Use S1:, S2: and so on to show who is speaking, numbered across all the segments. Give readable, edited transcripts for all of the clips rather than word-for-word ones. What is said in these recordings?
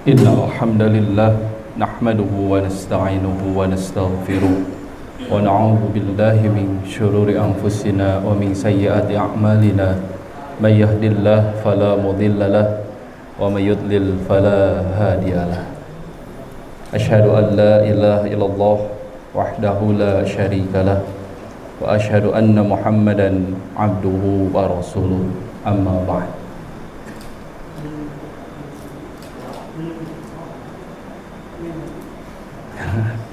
S1: Innal hamdalillah nahmaduhu wa nasta'inuhu wa nastaghfiruh wa na'udzu billahi min syururi anfusina wa min sayyiati a'malina may yahdihillahu fala mudilla lahu wa may yudlil fala hadiyalah. Asyhadu an la ilaha illallah wahdahu la syarika lah wa asyhadu anna Muhammadan abduhu wa rasuluh. Amma ba'd.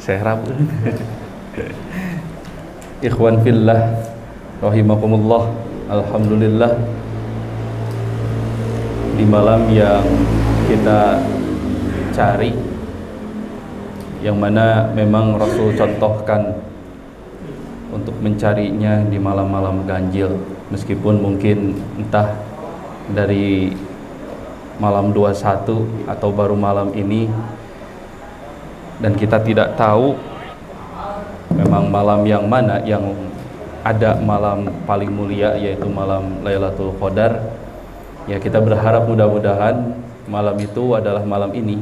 S1: Saya rabu. Ikhwan fillah rahimakumullah. Alhamdulillah, di malam yang kita cari, yang mana memang Rasul contohkan untuk mencarinya di malam-malam ganjil, meskipun mungkin entah dari malam 21 atau baru malam ini, dan kita tidak tahu memang malam yang mana yang ada malam paling mulia, yaitu malam Lailatul Qadar. Ya, kita berharap mudah-mudahan malam itu adalah malam ini,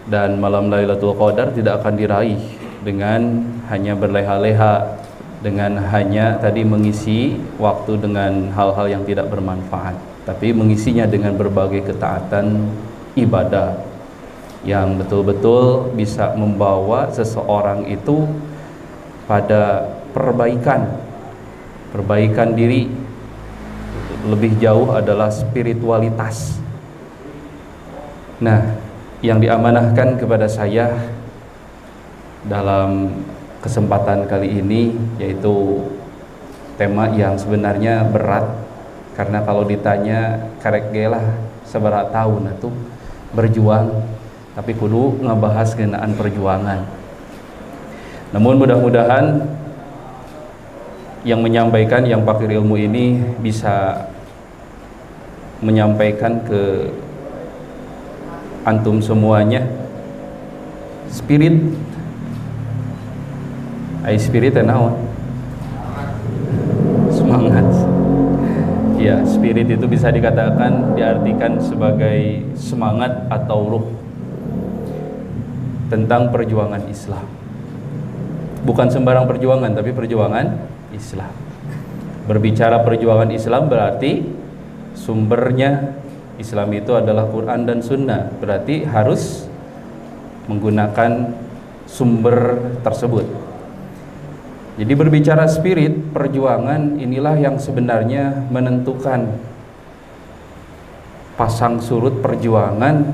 S1: dan malam Lailatul Qadar tidak akan diraih dengan hanya berleha-leha, dengan hanya tadi mengisi waktu dengan hal-hal yang tidak bermanfaat, tapi mengisinya dengan berbagai ketaatan ibadah yang betul-betul bisa membawa seseorang itu pada perbaikan diri. Lebih jauh adalah spiritualitas. Nah, yang diamanahkan kepada saya dalam kesempatan kali ini yaitu tema yang sebenarnya berat, karena kalau ditanya karek gelah seberapa tahun itu berjuang, tapi kudu ngebahas kenaan perjuangan. Namun mudah-mudahan yang menyampaikan, yang pakir ilmu ini bisa menyampaikan ke antum semuanya spirit naon? Semangat. Ya, spirit itu bisa dikatakan, diartikan sebagai semangat atau ruh tentang perjuangan Islam. Bukan sembarang perjuangan, tapi perjuangan Islam. Berbicara perjuangan Islam berarti sumbernya Islam itu adalah Quran dan Sunnah. Berarti harus menggunakan sumber tersebut. Jadi berbicara spirit perjuangan, inilah yang sebenarnya menentukan pasang surut perjuangan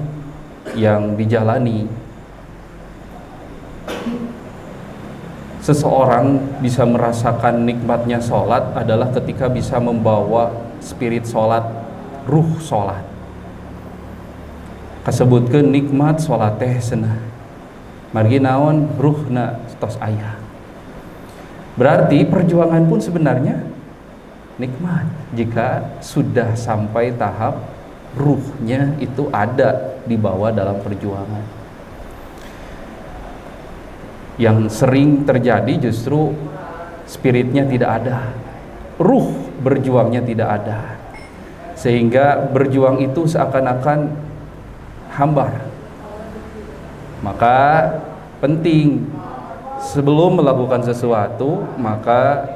S1: yang dijalani. Seseorang bisa merasakan nikmatnya sholat adalah ketika bisa membawa spirit sholat, ruh sholat. Kasebutkeun nikmat sholat teh cenah, margi naon ruhna tos aya. Berarti perjuangan pun sebenarnya nikmat jika sudah sampai tahap ruhnya itu ada di bawah dalam perjuangan. Yang sering terjadi justru spiritnya tidak ada, ruh berjuangnya tidak ada, sehingga berjuang itu seakan-akan hambar. Maka penting sebelum melakukan sesuatu, maka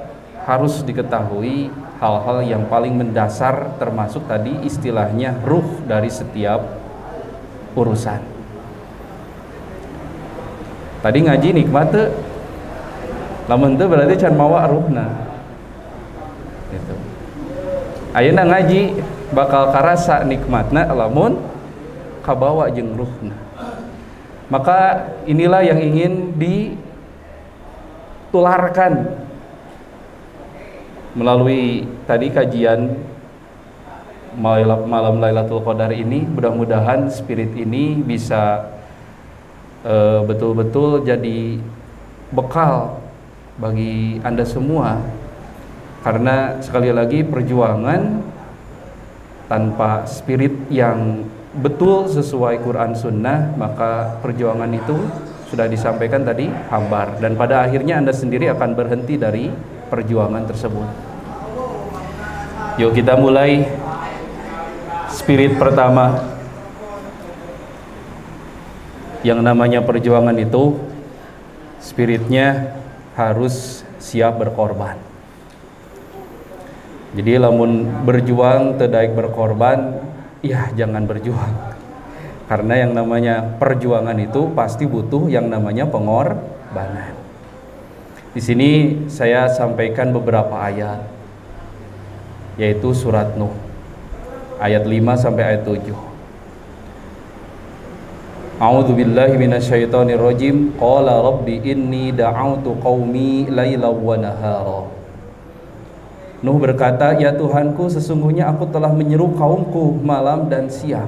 S1: harus diketahui hal-hal yang paling mendasar, termasuk tadi istilahnya ruh dari setiap urusan. Tadi ngaji nikmat teu, lamun teu berarti can mawa ruhna. Gitu. Ayeuna ngaji bakal karasa nikmatna lamun kabawa jeung ruhna. Maka inilah yang ingin ditularkan melalui tadi kajian malam Lailatul Qadar ini. Mudah-mudahan spirit ini bisa betul-betul jadi bekal bagi Anda semua, karena sekali lagi perjuangan tanpa spirit yang betul sesuai Quran Sunnah, maka perjuangan itu sudah disampaikan tadi hambar, dan pada akhirnya Anda sendiri akan berhenti dari perjuangan tersebut. Yuk kita mulai spirit pertama. Yang namanya perjuangan itu spiritnya harus siap berkorban. Jadi lamun berjuang tedaik berkorban, ya jangan berjuang. Karena yang namanya perjuangan itu pasti butuh yang namanya pengorbanan. Di sini saya sampaikan beberapa ayat, yaitu surat Nuh ayat 5 sampai ayat 7. A'udzu billahi minasyaitonir rajim. Qala rabbi inni da'autu qaumi lailan wa nahara. Nuh berkata, ya Tuhanku, sesungguhnya aku telah menyeru kaumku malam dan siang.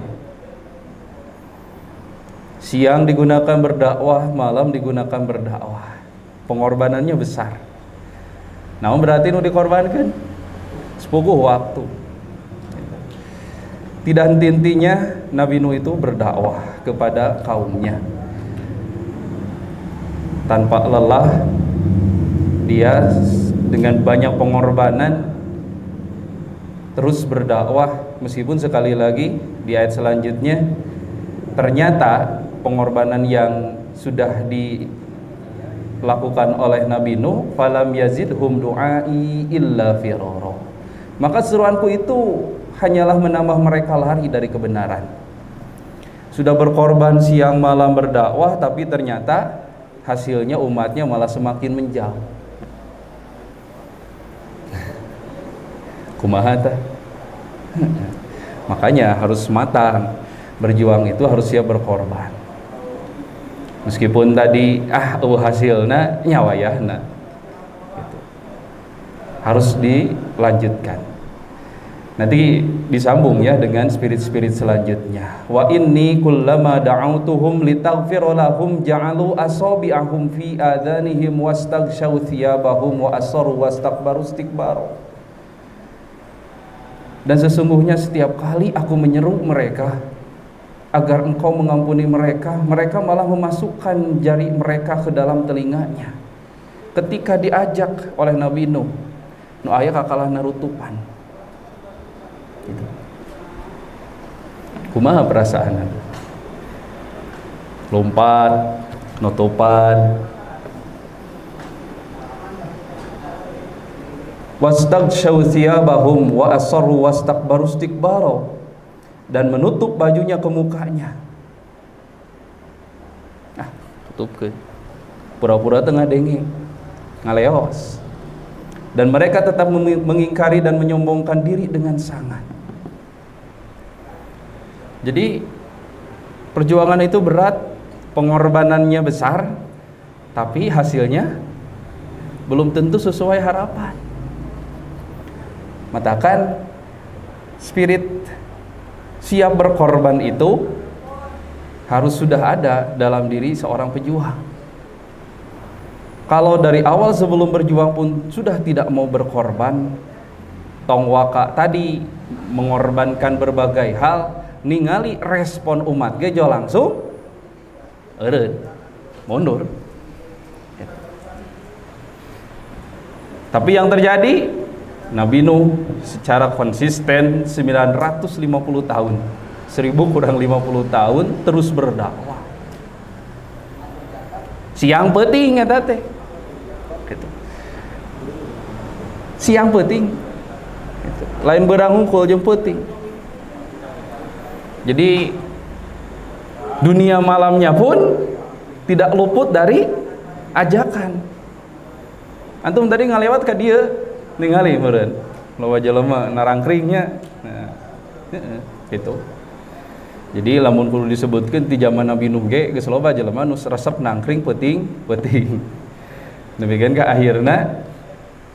S1: Siang digunakan berdakwah, malam digunakan berdakwah. Pengorbanannya besar. Namun berarti Nuh dikorbankan sepuguh waktu. Tidak henti-hentinya Nabi Nuh itu berdakwah kepada kaumnya. Tanpa lelah, dia dengan banyak pengorbanan terus berdakwah, meskipun sekali lagi di ayat selanjutnya ternyata pengorbanan yang sudah dilakukan oleh Nabi Nuh, falam yazidhum du'ai illa firara. Maka seruanku itu hanyalah menambah mereka lari dari kebenaran. Sudah berkorban siang malam berdakwah, tapi ternyata hasilnya umatnya malah semakin menjauh. Kumaha tah? Makanya harus matang. Berjuang itu harus siap berkorban. Meskipun tadi hasilna nyawayahna gitu. Harus dilanjutkan. Nanti disambung ya dengan spirit-spirit selanjutnya. Wa inni kullama da'autuhum litaghfira lahum ja'alu asabi'ahum fi adhanihim wastaghshaw thiyabahum wa asarru wastakbaru istikbara. Dan sesungguhnya setiap kali aku menyeru mereka agar engkau mengampuni mereka, mereka malah memasukkan jari mereka ke dalam telinganya. Ketika diajak oleh Nabi Nuh, nu aya kakalah narutupan. Gitu. Kumaha perasaan? Lompat, nutupan. Wastaghshaw thiyabahum wa asarru wastakbaru istikbara, dan menutup bajunya ke mukanya. Tutupkeun. Pura-pura tengah dengeng, ngaleos. Dan mereka tetap mengingkari dan menyombongkan diri dengan sangat. Jadi perjuangan itu berat, pengorbanannya besar, tapi hasilnya belum tentu sesuai harapan. Matakan spirit siap berkorban itu harus sudah ada dalam diri seorang pejuang. Kalau dari awal sebelum berjuang pun sudah tidak mau berkorban, tong waka tadi mengorbankan berbagai hal, ningali respon umat gejo langsung eureun mundur. Tapi yang terjadi, Nabi Nuh secara konsisten 950 tahun, 1000 kurang 50 tahun terus berdakwah. Siang peuting eta teh. Gitu. Siang peuting. Gitu. Lain beurang hungkul jeung peuting. Jadi dunia malamnya pun tidak luput dari ajakan. Antum tadi ngalewat ka dieu ningali meureun loba jelema narangkringnya. Nah, gitu. Jadi lamun kudu disebutkeun ti zaman Nabi Nuh ge geus loba jelema nu resep nangkring peuting. Demikian ka akhirna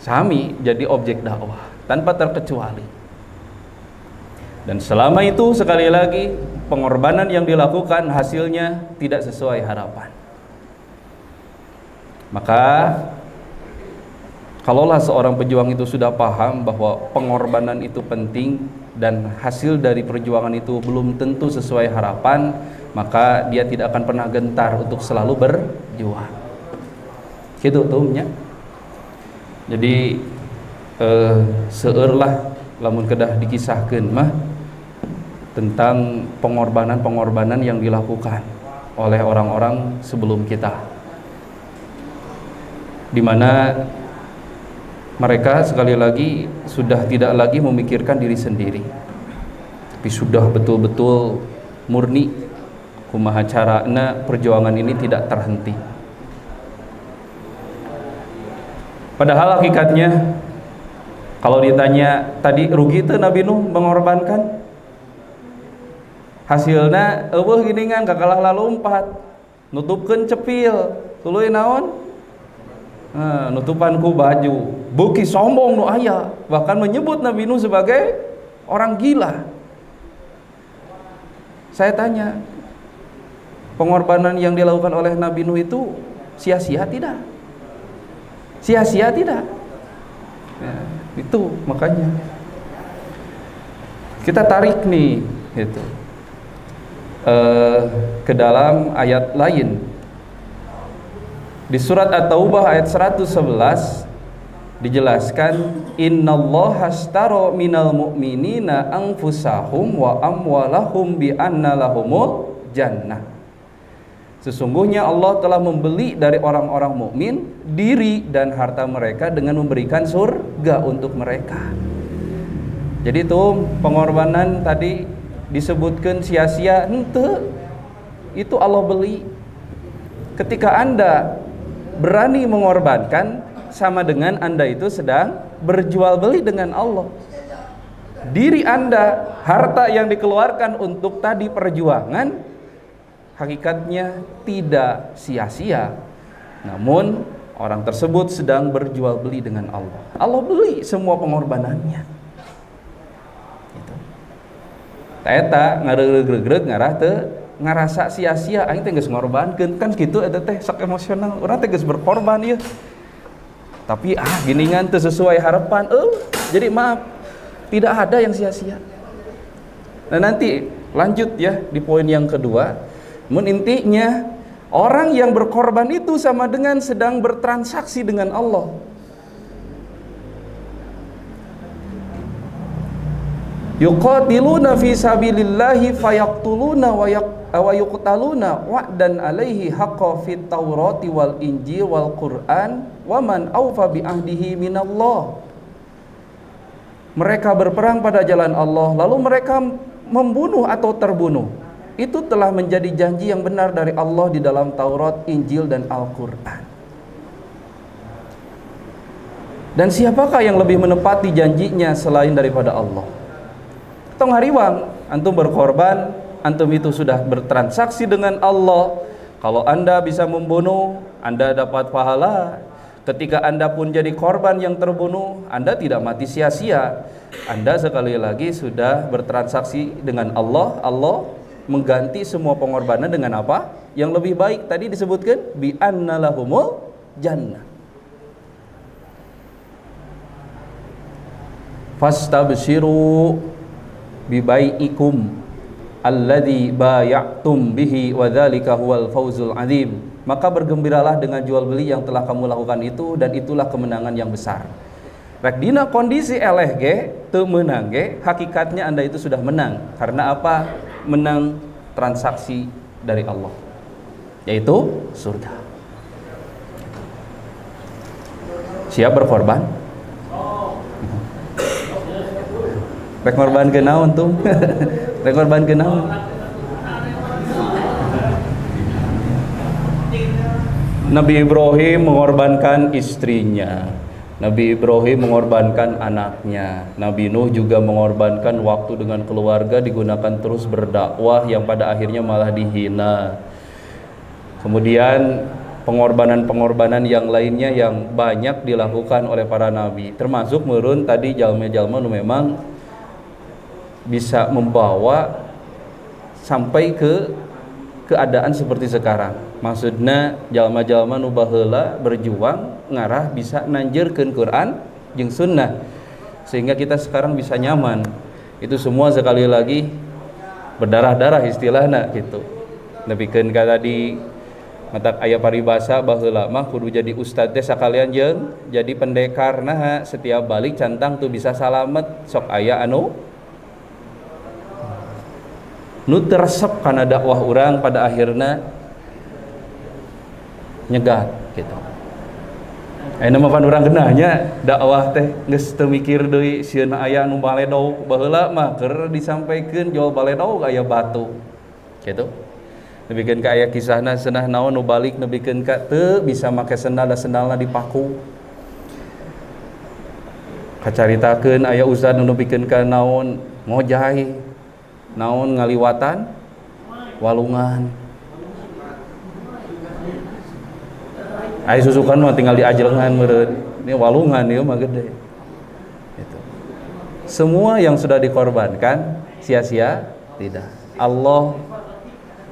S1: sami jadi objek dakwah tanpa terkecuali. Dan selama itu sekali lagi pengorbanan yang dilakukan hasilnya tidak sesuai harapan. Maka kalaulah seorang pejuang itu sudah paham bahwa pengorbanan itu penting dan hasil dari perjuangan itu belum tentu sesuai harapan, maka dia tidak akan pernah gentar untuk selalu berjuang. Gitu tuhnya. Jadi seueurlah lamun kedah dikisahkeun mah tentang pengorbanan-pengorbanan yang dilakukan oleh orang-orang sebelum kita, di mana mereka sekali lagi sudah tidak lagi memikirkan diri sendiri, tapi sudah betul-betul murni kumaha carana perjuangan ini tidak terhenti. Padahal hakikatnya kalau ditanya tadi rugi tuh Nabi Nuh mengorbankan, hasilna eueuh giningan kakalah lalumpat nutupkeun cepil tuluy naon nutupan ku baju, beuki sombong nu aya, bahkan menyebut Nabi Nuh sebagai orang gila. Saya tanya, pengorbanan yang dilakukan oleh Nabi Nuh itu sia-sia tidak? Sia-sia tidak? Ya, itu makanya kita tarik nih gitu ke dalam ayat lain di surat At-Taubah ayat 111 dijelaskan, innallaha ashtara minal mu'minina anfusahum wa amwalahum bi anna lahumul jannah. Sesungguhnya Allah telah membeli dari orang-orang mukmin diri dan harta mereka dengan memberikan surga untuk mereka. Jadi itu pengorbanan tadi disebutkan sia-sia, henteu, itu Allah beli. Ketika Anda berani mengorbankan, sama dengan Anda itu sedang berjual beli dengan Allah. Diri Anda, harta yang dikeluarkan untuk tadi perjuangan, hakikatnya tidak sia-sia. Namun orang tersebut sedang berjual beli dengan Allah. Allah beli semua pengorbanannya. Gitu. Eta ngaregreg ngarah teu ngarasa sia-sia, aing teh geus ngorbankeun, kan kitu eta teh sok emosional, urang teh geus berkorban ieu. Tapi giningan teu sesuai harapan, jadi maaf, tidak ada yang sia-sia. Nah nanti lanjut ya di poin yang kedua, intinya orang yang berkorban itu sama dengan sedang bertransaksi dengan Allah. Yuqatiluna fi sabilillahi fayaqtuluna wa yuqtaluna wa'dan alaihi haqqa fit Taurati wal Injil wal Quran wa man awfa bi ahdihi minallah. Mereka berperang pada jalan Allah, lalu mereka membunuh atau terbunuh. Itu telah menjadi janji yang benar dari Allah di dalam Taurat, Injil dan Al-Quran. Dan siapakah yang lebih menepati janjinya selain daripada Allah? Tong hariwang, antum berkorban, antum itu sudah bertransaksi dengan Allah. Kalau Anda bisa membunuh, Anda dapat pahala. Ketika Anda pun jadi korban yang terbunuh, Anda tidak mati sia-sia. Anda sekali lagi sudah bertransaksi dengan Allah. Allah mengganti semua pengorbanan dengan apa? Yang lebih baik. Tadi disebutkan bi anna lahumul jannah. Fastabshiru bibai'ikum alladzi bay'tum bihi wa dzalika huwal fawzul 'adzim. Maka bergembiralah dengan jual beli yang telah kamu lakukan itu, dan itulah kemenangan yang besar. Rek dina kondisi eleh ge teu meunang ge, hakikatnya Anda itu sudah menang. Karena apa? Menang transaksi dari Allah, yaitu surga. Siap berkorban? Rek korban ke naon tuh? Rek korban ke naon? Nabi Ibrahim mengorbankan istrinya, Nabi Ibrahim mengorbankan anaknya, Nabi Nuh juga mengorbankan waktu dengan keluarga, digunakan terus berdakwah yang pada akhirnya malah dihina. Kemudian pengorbanan-pengorbanan yang lainnya yang banyak dilakukan oleh para nabi, termasuk meureun tadi jalma-jalma nu memang bisa membawa sampai ke keadaan seperti sekarang. Maksudnya jalma-jalma nu baheula berjuang ngarah bisa nanjeurkeun Quran jeung sunnah sehingga kita sekarang bisa nyaman. Itu semua sekali lagi berdarah-darah istilahna gitu. Nepikeun ka tadi matak aya paribasa baheula mah kudu jadi ustad teh sakalian jeung jadi pendekar, nah setiap balik cantang tuh bisa salamet, sok aya anu nu teresep kana dakwah urang pada akhirna nyegat gitu. Ayeuna mah pan urang geunahnya dakwah teh geus teu mikir deui sieun aya nu baledo baheula mah keur disampaikeun jual baledo aya batu gitu. Nebikeun ka aya kisahna seunah naon nu balik nebikeun ka teu bisa make sendal da sendalna dipaku. Kacaritakeun aya ustad nu nebikeun ka naon ngojai, naon ngaliwatan walungan. Aya susukan mah tinggal diajelengan meureun. Ini walungan ieu mah gede. Gitu. Semua yang sudah dikorbankan sia-sia? Tidak. Allah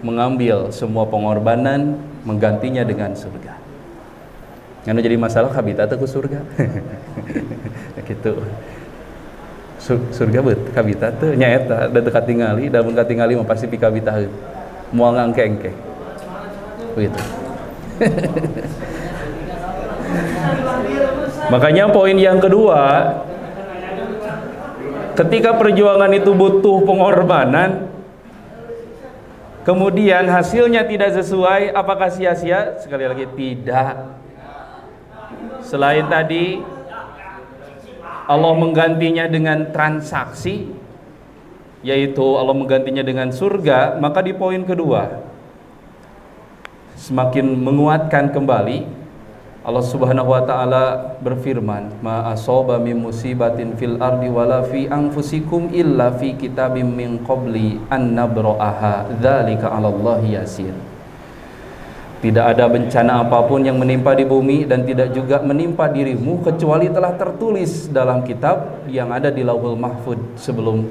S1: mengambil semua pengorbanan, menggantinya dengan surga. Anu jadi masalah kabita teh ku surga. Gitu. Surga beut kabita teh nyaeta da teu katingali, da mun katingali mah pasti pikabitaheun. Moal ngangke-engke. Begitu. Makanya poin yang kedua, ketika perjuangan itu butuh pengorbanan, kemudian hasilnya tidak sesuai, apakah sia-sia? Sekali lagi tidak. Selain tadi Allah menggantinya dengan transaksi, yaitu Allah menggantinya dengan surga, maka di poin kedua semakin menguatkan kembali Allah Subhanahu wa taala berfirman, ma asaba min musibatin fil ardi wala fi anfusikum illa fi kitabim min qabli an nabra'aha dzalika 'alallahi yasir. Tidak ada bencana apapun yang menimpa di bumi dan tidak juga menimpa dirimu kecuali telah tertulis dalam kitab yang ada di Lauhul Mahfuz sebelum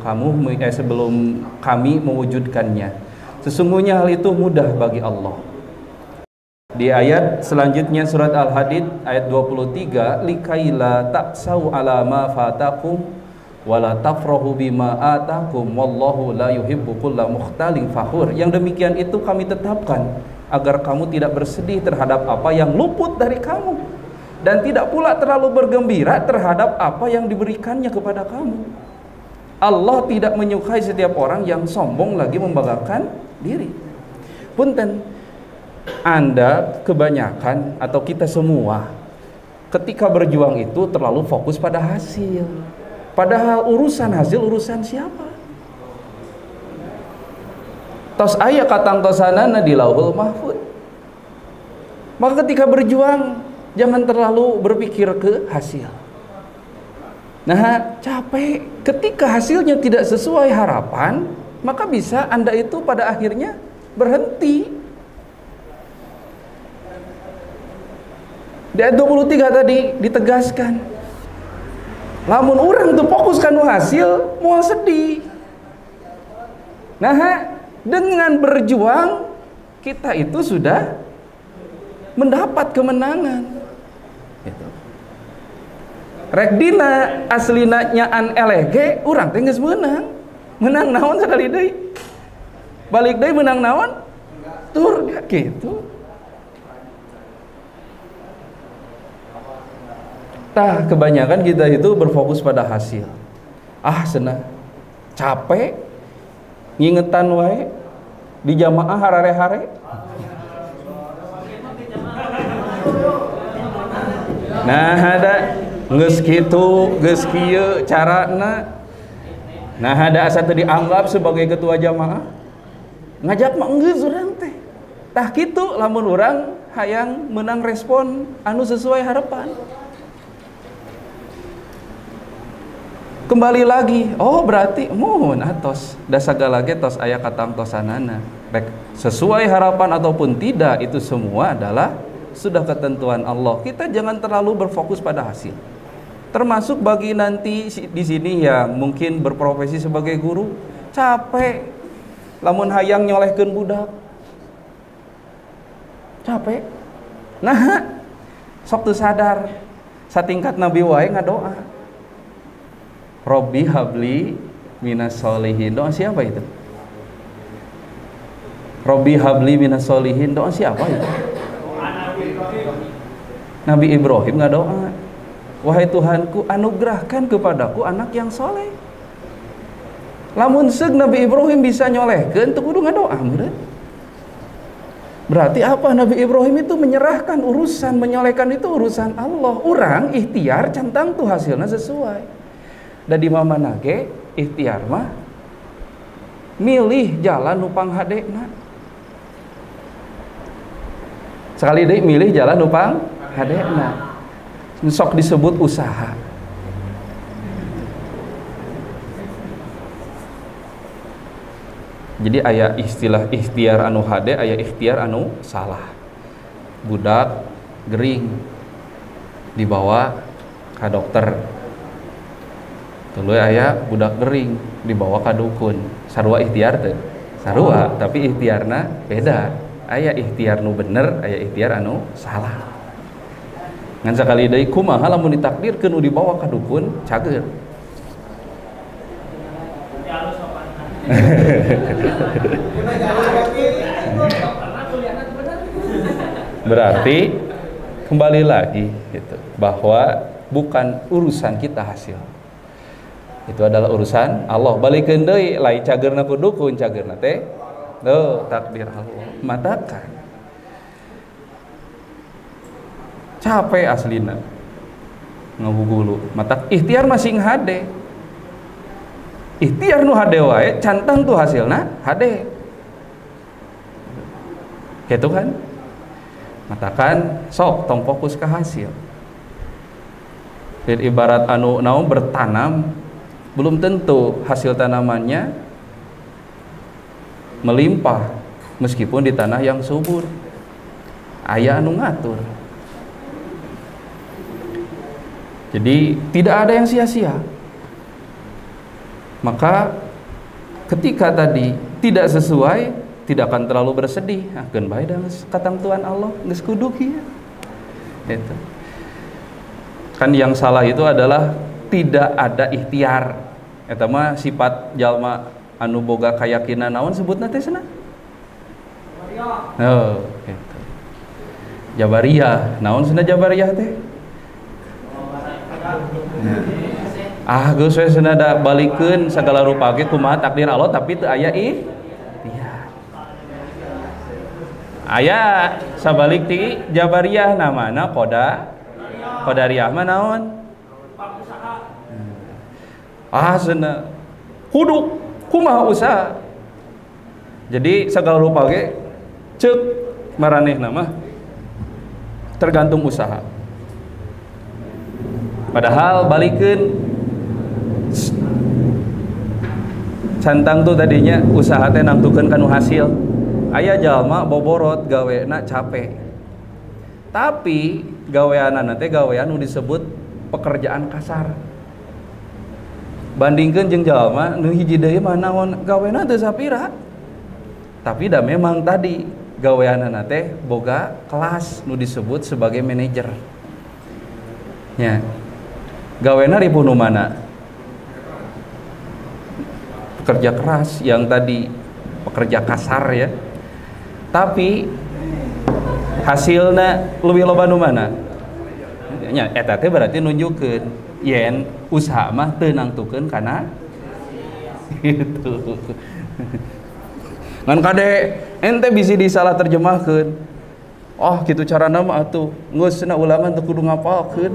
S1: kami mewujudkannya. Sesungguhnya hal itu mudah bagi Allah. Di ayat selanjutnya surat Al-Hadid ayat 23, likaila ta'sau ala ma fatakum wala tafrahu bima atakum wallahu la yuhibbu kulla mukhtalin fakhur. Yang demikian itu kami tetapkan agar kamu tidak bersedih terhadap apa yang luput dari kamu dan tidak pula terlalu bergembira terhadap apa yang diberikannya kepada kamu. Allah tidak menyukai setiap orang yang sombong lagi membanggakan diri. Punten, Anda kebanyakan atau kita semua ketika berjuang itu terlalu fokus pada hasil. Padahal urusan hasil urusan siapa? Tos aya katang tosanana di Lauhul Mahfuz. Maka ketika berjuang jangan terlalu berpikir ke hasil. Nah, capek ketika hasilnya tidak sesuai harapan, maka bisa Anda itu pada akhirnya berhenti. Di ayat 23 tadi ditegaskan, lamun urang tuh fokuskan hasil, mau sedih. Nah, dengan berjuang kita itu sudah mendapat kemenangan. Gitu. Rek dina aslina nyaan elege, urang teh geus meunang. Menang naon sekali deui? Balik deui menang naon? Surga gitu. Tah kebanyakan kita itu berfokus pada hasil. Cenah capek ngingetan wae di jamaah harare-hare. Nah ada geus kitu geus kieu carana. Nah ada asa teu dianggap sebagai ketua jamaah. Ngajak mah geus urang teh. Tah kitu lamun urang hayang menang respon anu sesuai harapan. Kembali lagi, oh berarti mohon atos da sagala ge tos aya katam tosanana. Rek sesuai harapan ataupun tidak itu semua adalah sudah ketentuan Allah. Kita jangan terlalu berfokus pada hasil. Termasuk bagi nanti di sini yang mungkin berprofesi sebagai guru, capek lamun hayang nyolehkeun budak. Capek. Nah, sok teu sadar satingkat Nabi wae ngadoa. Robbi habli minas solihin. Doa siapa itu? Robbi habli minas solihin. Doa siapa itu? Nabi Ibrahim nggak doa, wahai Tuhanku anugerahkan kepadaku anak yang soleh. Lamun seug Nabi Ibrahim bisa nyolehkeun teu kudu ngadoa meureun. Berarti apa? Nabi Ibrahim itu menyerahkan urusan, menyolehkan itu urusan Allah. Orang ikhtiar centang tuh hasilnya sesuai. Dan di mana nage ikhtiar mah milih jalan nupang hadena. Sekali deui milih jalan nupang hadena. Sok disebut usaha. Jadi aya istilah ikhtiar anu hade, aya ikhtiar anu salah. Budak gering dibawa ke dokter. Tuluy aya budak gering dibawa ka dukun. Sarua ikhtiar teh? Sarua, tapi ikhtiarna beda. Aya ikhtiar nu bener, aya ikhtiar anu salah. Ngan sakali deui kumaha lamun ditakdirkeun nu dibawa ka dukun cager. Berarti kembali lagi gitu, bahwa bukan urusan kita hasil, itu adalah urusan Allah. Balikeun deui lain cageurna ku dukun, cageurna teh takdir Allah. Matakan capek aslina ngabugulu matak ikhtiar masing hade. Ikhtiar nu hade wae cantang tuh hasilna hade. Gitu kan? Matakan sok tong fokus ke hasil. Dan ibarat anu naon bertanam belum tentu hasil tanamannya melimpah meskipun di tanah yang subur. Aya anu ngatur. Jadi tidak ada yang sia-sia. Maka ketika tadi tidak sesuai, tidak akan terlalu bersedih. Akeun bae da geus katang Tuhan Allah, geus kudu kieu. Gitu. Kan yang salah itu adalah tidak ada ikhtiar. Eta mah sifat jalma anu boga kayakinan naon sebutna teh cenah? Oh, gitu. Jabariyah. Naon cenah Jabariyah teh? Geus we cenah da balikeun sagala rupa ge kumaha takdir Allah tapi teu aya ikhtiar. Aya sabalik ti Jabariyah namana Qadariyah mah naon? Cenah kudu kumaha usaha. Jadi sagala rupa ge ceuk maranehna mah tergantung usaha. Padahal balikeun cantang tuh tadinya usaha teh nangtukeun kanu hasil. Aya jalma boborot gawena capek. Tapi gaweanana teh gawean nu disebut pekerjaan kasar. Bandingkeun jeung jalma nu hiji deui mah naon gawena teu sapira. Tapi da memang tadi gaweanana teh boga kelas nu disebut sebagai manajer. Nya. Gawena ribu nu mana? Pekerja keras yang tadi pekerja kasar ya. Tapi hasilna leuwih loba nu mana? Nya eta teh berarti nunjukkeun yen usaha mah teu nangtukeun kana gitu. Ngan kade ente bisi disalah terjemahkeun. Oh gitu carana mah atuh geus cenah ulangan teu kudu ngapalkeun.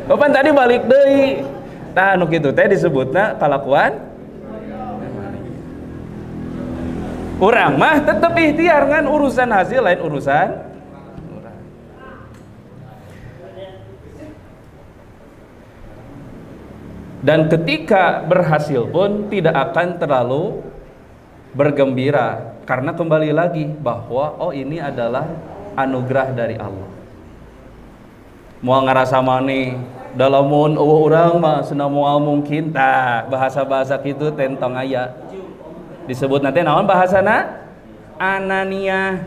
S1: Kapan tadi balik deui. Tah anu kitu teh disebutna kalakuan. Urang mah tetep ikhtiar ngan urusan hasil lain urusan urang. Dan ketika berhasil pun tidak akan terlalu bergembira karena kembali lagi bahwa ini adalah anugerah dari Allah. Moal ngarasa maneh dalamun urang mah cenah moal mungkin tah bahasa-bahasa kitu tentang aya disebut nanti naon bahasana anania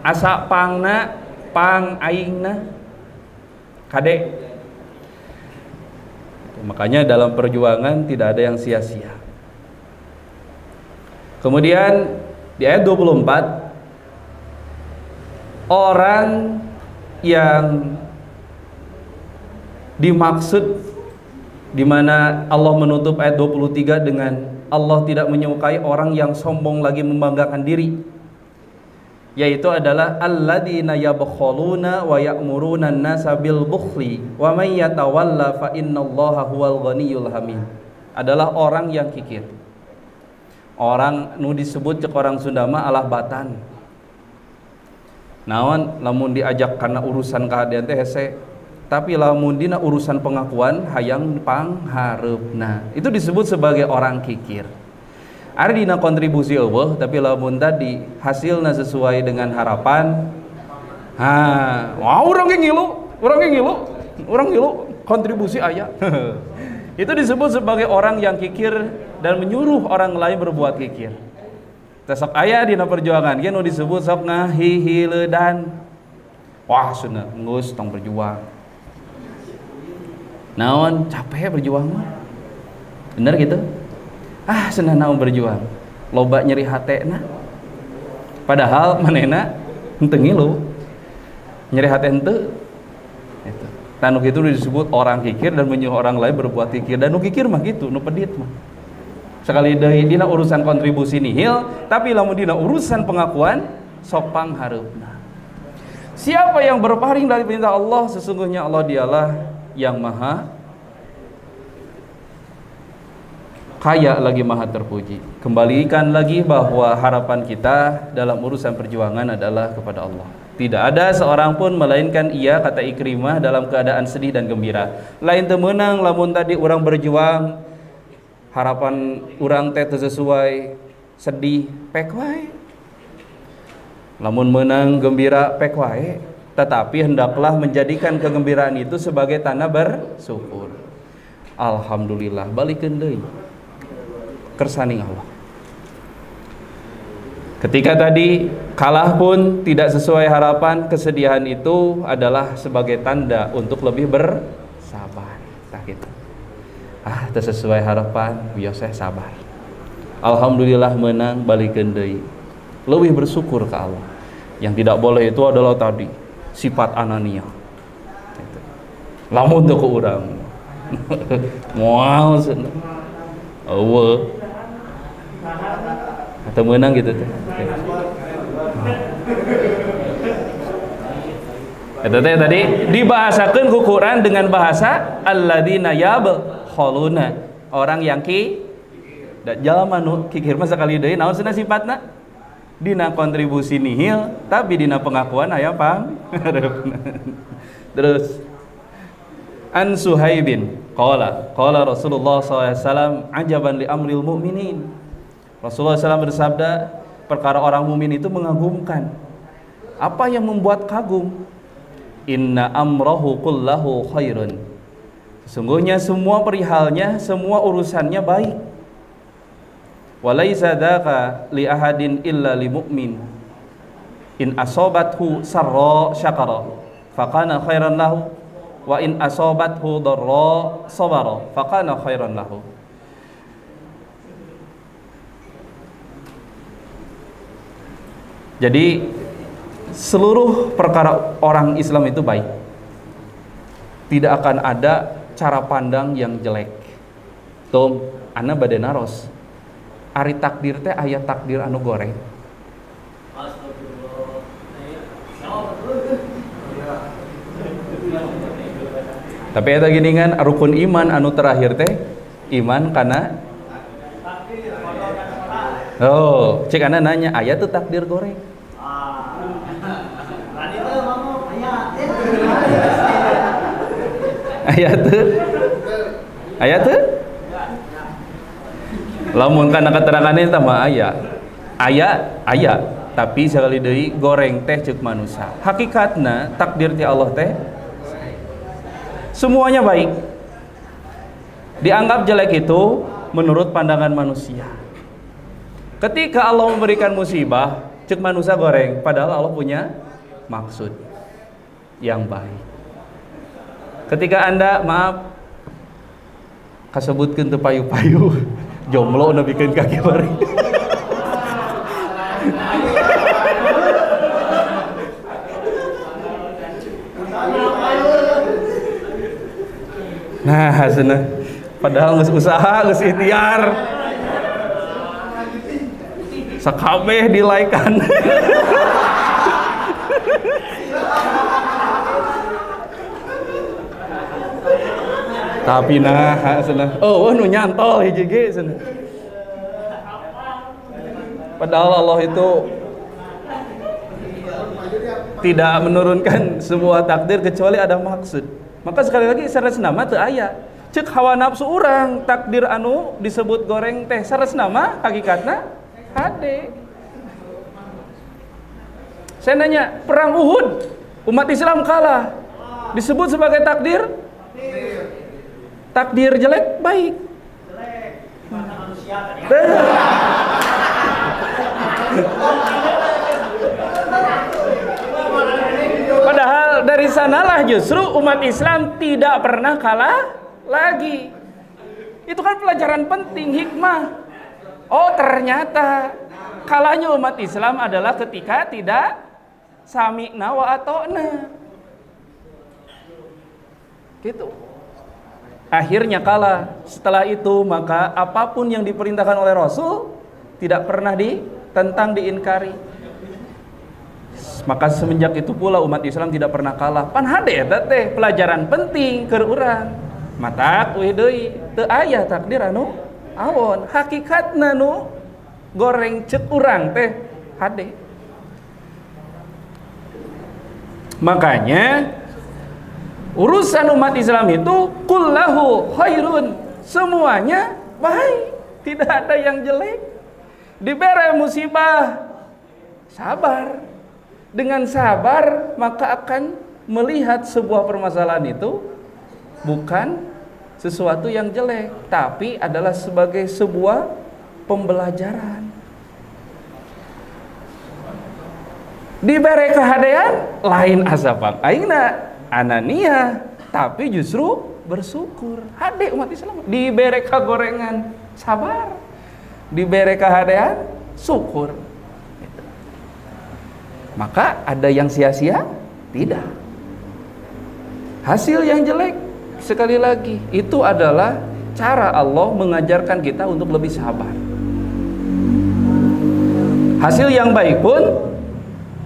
S1: asa pangna pang aingna kade. Makanya dalam perjuangan tidak ada yang sia-sia. Kemudian di ayat 24 orang yang dimaksud di mana Allah menutup ayat 23 dengan Allah tidak menyukai orang yang sombong lagi membanggakan diri, yaitu adalah alladzina yabkhuluna wa ya'muruna an-nasa bil bukhli wa may yatawalla fa innallaha huwal ghaniyyul hamid. Adalah orang yang kikir. Orang nu disebut cek orang Sunda mah alah batan. Naon lamun diajak kana urusan kahadean teh hese, tapi lamun dina urusan pengakuan hayang panghareupna. Itu disebut sebagai orang kikir. Ari dina kontribusi eueuh, tapi lamun tadi hasilna sesuai dengan harapan, urang ge ngilu, kontribusi aya. Itu disebut sebagai orang yang kikir dan menyuruh orang lain berbuat kikir. Tesok aya dina perjuangan ge nu disebut sok ngahihileudan. Wah cenah geus tong berjuang. Naon capek berjuang mah? Bener gitu? Cenah naon berjuang. Loba nyeri hatena. Padahal manehna henteu ngilu. Nyeri hate henteu. Itu. Tanu kitu disebut orang kikir dan menyuruh orang lain berbuat kikir. Dan nu kikir mah gitu, nu pedit mah. Sekali deui dina urusan kontribusi nihil, tapi lamun dina urusan pengakuan sok panghareupna. Siapa yang berpaling dari perintah Allah, sesungguhnya Allah dialah yang maha kaya lagi maha terpuji. Kembalikan lagi bahwa harapan kita dalam urusan perjuangan adalah kepada Allah. Tidak ada seorang pun melainkan ia, kata Ikrimah, dalam keadaan sedih dan gembira. Lain teu meunang lamun tadi urang berjuang harapan urang teh teu sesuai, sedih pek wae. Lamun meunang gembira pek wae, tetapi hendaklah menjadikan kegembiraan itu sebagai tanda bersyukur. Alhamdulillah, balikeun deui kersaning Allah. Ketika tadi kalah pun tidak sesuai harapan, kesedihan itu adalah sebagai tanda untuk lebih bersabar. Tah gitu. Teu sesuai harapan, biasa sabar. Alhamdulillah menang, balikeun deui. Leuwih bersyukur ke Allah. Yang tidak boleh itu adalah tadi sifat anania. Gitu. Lamun teu ku urang. Moal cenah. Eueuh. Atau menang gitu teh. Eta teh tadi dibahasakeun ku Quran dengan bahasa alladzina yabkhuluna, orang yang da jalma nu kikir mah sakali deui naon cenah sifatna? Dina kontribusi nihil, tapi dina pengakuan aya Terus An Suhaibin qala Rasulullah SAW ajaban li amril mu'minin. Rasulullah SAW bersabda, perkara orang mukmin itu mengagumkan. Apa yang membuat kagum? Inna amrahu kullahu khairun. Sesungguhnya semua perihalnya, semua urusannya baik. Walaisa dzaka li ahadin illa li mu'min. In asobathu sarra syakara faqana khairan lahu wa in asobathu darra sabara faqana khairan lahu. Jadi seluruh perkara orang Islam itu baik. Tidak akan ada cara pandang yang jelek. Tom, ana bade naros. Ari takdir teh aya takdir anu goreng. Tapi eta geuningan rukun iman anu terakhir teh iman kana cek ana nanya aya teu takdir goreng. Aya teu? Lamun kana keterangan eta mah aya, tapi sekali deui goreng teh ceuk manusia. Hakikatna takdir ti Allah teh semuanya baik. Dianggap jelek itu menurut pandangan manusia. Ketika Allah memberikan musibah, cek manusia goreng, padahal Allah punya maksud yang baik. Ketika Anda maaf kasebutkeun teu payu-payu, jomblo na bikin kaki bari. Nah, cenah padahal geus usaha, geus ikhtiar. sakabeh dilaikan. Tapi nah cenah nu nyantol hiji ge cenah. Padahal Allah itu tidak menurunkan sebuah takdir kecuali ada maksud. Maka sekali lagi saresna mah teu aya. Ceuk hawa nafsu urang takdir anu disebut goreng teh saresna mah hakikatna hade. Saya nanya, perang Uhud umat Islam kalah. Disebut sebagai takdir? Takdir jelek, baik. Padahal dari sanalah justru umat Islam tidak pernah kalah lagi. Itu kan pelajaran penting, hikmah. Oh, ternyata kalahnya umat Islam adalah ketika tidak sami'na wa ata'na. Gitu. Akhirnya kalah. Setelah itu maka apapun yang diperintahkan oleh Rasul tidak pernah ditentang, diingkari. Maka semenjak itu pula umat Islam tidak pernah kalah. Pan hade eta teh pelajaran penting keur urang. Matak we deui teu aya takdir anu awon, hakikatna nu goreng ceuk urang teh hade. Makanya urusan umat Islam itu kullahu khairun, semuanya baik, tidak ada yang jelek. Dibere musibah, sabar. Dengan sabar maka akan melihat sebuah permasalahan itu bukan sesuatu yang jelek, tapi adalah sebagai sebuah pembelajaran. Dibere kahadean lain asapan aingna anania, tapi justru bersyukur. Hade umat Islam dibere kagorengan sabar, dibere kahadean syukur. Maka ada yang sia-sia? Tidak. Hasil yang jelek, sekali lagi, itu adalah cara Allah mengajarkan kita untuk lebih sabar. Hasil yang baik pun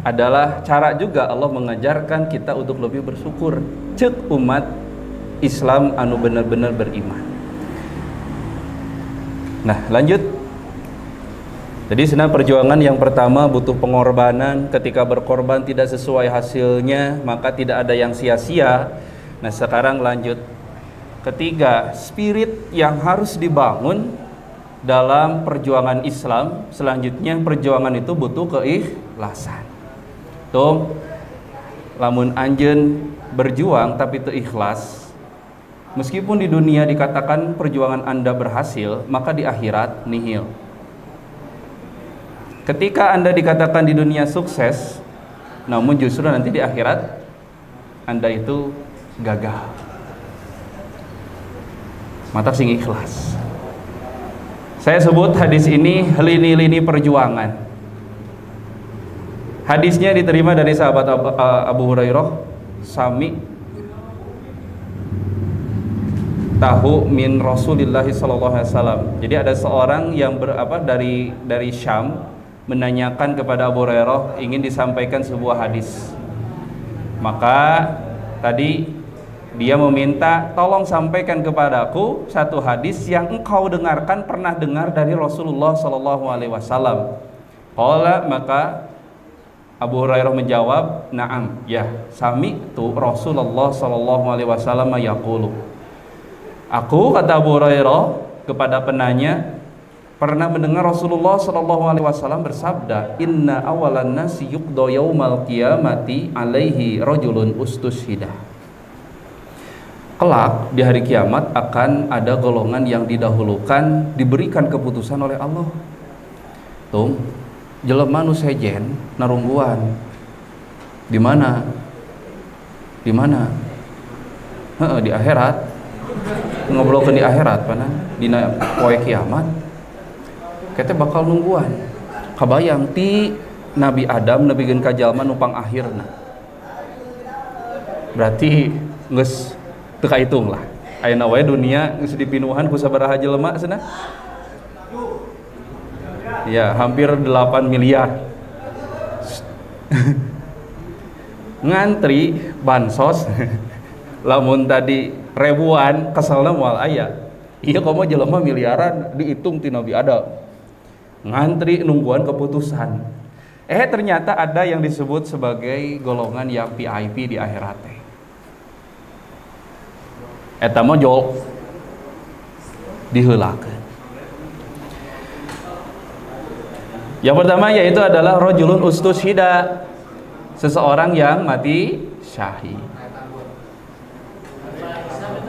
S1: adalah cara juga Allah mengajarkan kita untuk lebih bersyukur. Cek umat Islam anu benar-benar beriman. Nah, lanjut. Jadi sebenarnya perjuangan yang pertama butuh pengorbanan. Ketika berkorban tidak sesuai hasilnya, maka tidak ada yang sia-sia. Nah, sekarang lanjut. Ketiga, spirit yang harus dibangun dalam perjuangan Islam. Selanjutnya perjuangan itu butuh keikhlasan. Tuh, lamun anjeun berjuang tapi teu ikhlas, meskipun di dunia dikatakan perjuangan Anda berhasil, maka di akhirat nihil. Ketika Anda dikatakan di dunia sukses, namun justru nanti di akhirat Anda itu gagal. Mata sing ikhlas. Saya sebut hadis ini lini-lini perjuangan. Hadisnya diterima dari sahabat Abu Hurairah, sami tahu min Rasulillah sallallahu alaihi wasallam. Jadi ada seorang yang dari Syam menanyakan kepada Abu Hurairah, ingin disampaikan sebuah hadis. Maka tadi dia meminta, tolong sampaikan kepadaku satu hadis yang engkau dengarkan, pernah dengar dari Rasulullah sallallahu alaihi wasallam. Qala, maka Abu Hurairah menjawab, "Na'am, ya, sami'tu Rasulullah sallallahu alaihi wasallam yaqulu." Aku, kata Abu Hurairah kepada penanya, pernah mendengar Rasulullah sallallahu alaihi wasallam bersabda, "Inna awalan nasi yuqda yaumal qiyamati alaihi rajulun ustushhidah." Kelak di hari kiamat akan ada golongan yang didahulukan, diberikan keputusan oleh Allah. Tuh, jelema nu sejen narungguan. Di mana? Di mana? Di akhirat. Ngobrolkeun di akhirat pana dina poe kiamat. Kita bakal nungguan. Kabayang ti Nabi Adam nebikeun ka jalma numpang akhirna. Berarti geus teu kahitung lah. Ayeuna wae dunia geus dipinuhan ku sabaraha jelema cenah. Ya, hampir 8 miliar. Ngantri bansos lamun tadi ribuan keselna moal aya. Iya komo jelema miliaran dihitung ti nabi ada. Ngantri nungguan keputusan. Ternyata ada yang disebut sebagai golongan yang VIP di akhirat teh. Eta mah jol diheulakeun. Yang pertama yaitu adalah rajulun ustushida, seseorang yang mati syahid.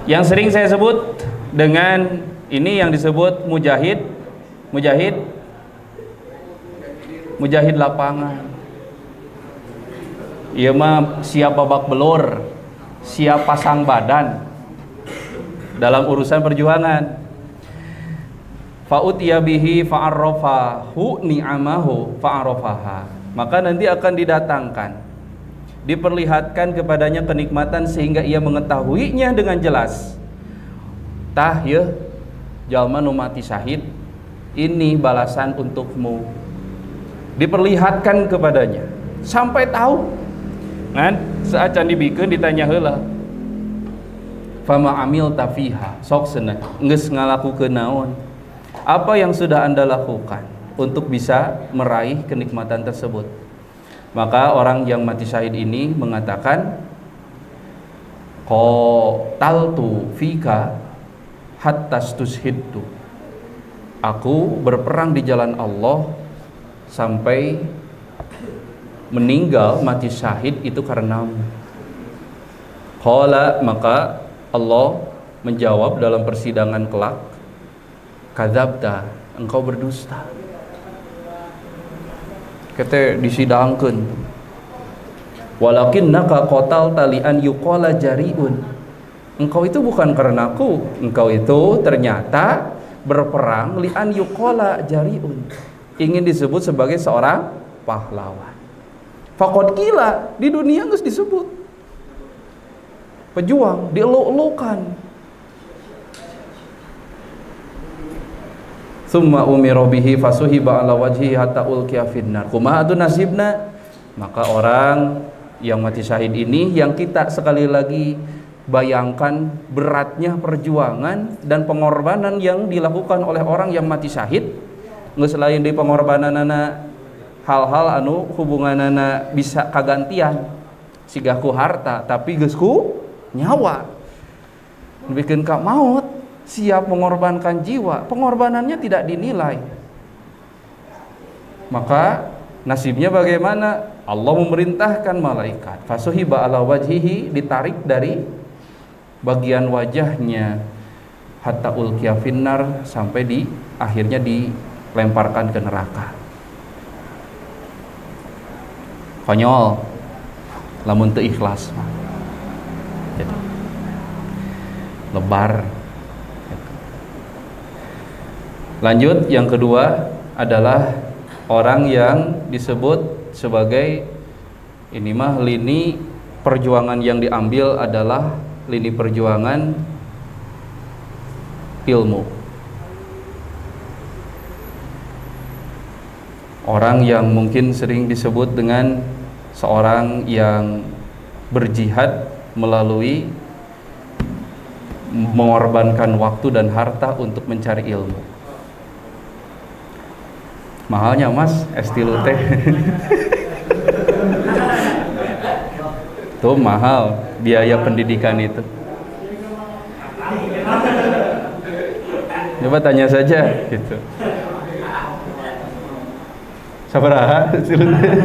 S1: Yang sering saya sebut dengan ini yang disebut mujahid lapangan. Ieu mah siap babak belur, siap pasang badan dalam urusan perjuangan. Fa'utiya bihi fa'arrafahu ni'amahu fa'arrafaha. Maka nanti akan didatangkan, diperlihatkan kepadanya kenikmatan sehingga ia mengetahuinya dengan jelas. Tah ye jalma nu mati syahid, ini balasan untukmu. Diperlihatkan kepadanya sampai tahu. Kan saat can dibikeun ditanya heula. Fama amilta fiha, sok cenah geus ngalakukeun naon? Apa yang sudah Anda lakukan untuk bisa meraih kenikmatan tersebut? Maka orang yang mati syahid ini mengatakan, qataltu fika hatta stushhidtu. Aku berperang di jalan Allah sampai meninggal mati syahid itu karenamu. Qala, maka Allah menjawab dalam persidangan kelak, kadzabta, engkau berdusta. Kata disidangkeun. Walakinnaka qatalta li an yuqala jariun. Engkau itu bukan karena aku, engkau itu ternyata berperang li an yuqala jariun. Ingin disebut sebagai seorang pahlawan. Faqad qila, di dunia geus disebut pejuang, dieluk-elukan. Summa umira bihi fasuhiba ala wajhi hatta ulqiya finnar. Kumaha atuh nasibna? Maka orang yang mati syahid ini, yang kita sekali lagi bayangkan beratnya perjuangan dan pengorbanan yang dilakukan oleh orang yang mati syahid, geus lain di pengorbananana hal-hal anu hubunganana bisa kagantian siga ku harta, tapi geus ku nyawa. Bikin ka maut, siap mengorbankan jiwa, pengorbanannya tidak dinilai. Maka nasibnya bagaimana? Allah memerintahkan malaikat, fasuhiba ala wajhihi, ditarik dari bagian wajahnya, hatta ulqiya finnar, sampai di akhirnya dilemparkan ke neraka. Konyol lamun teu ikhlas. Jadi lebar. Lanjut, yang kedua adalah orang yang disebut sebagai ini mah lini perjuangan yang diambil adalah lini perjuangan ilmu. Orang yang mungkin sering disebut dengan seorang yang berjihad melalui mengorbankan waktu dan harta untuk mencari ilmu. Mahalnya mas, S3 teh. Tuh mahal biaya pendidikan itu. Coba tanya saja gitu. Sabaraha S3 teh?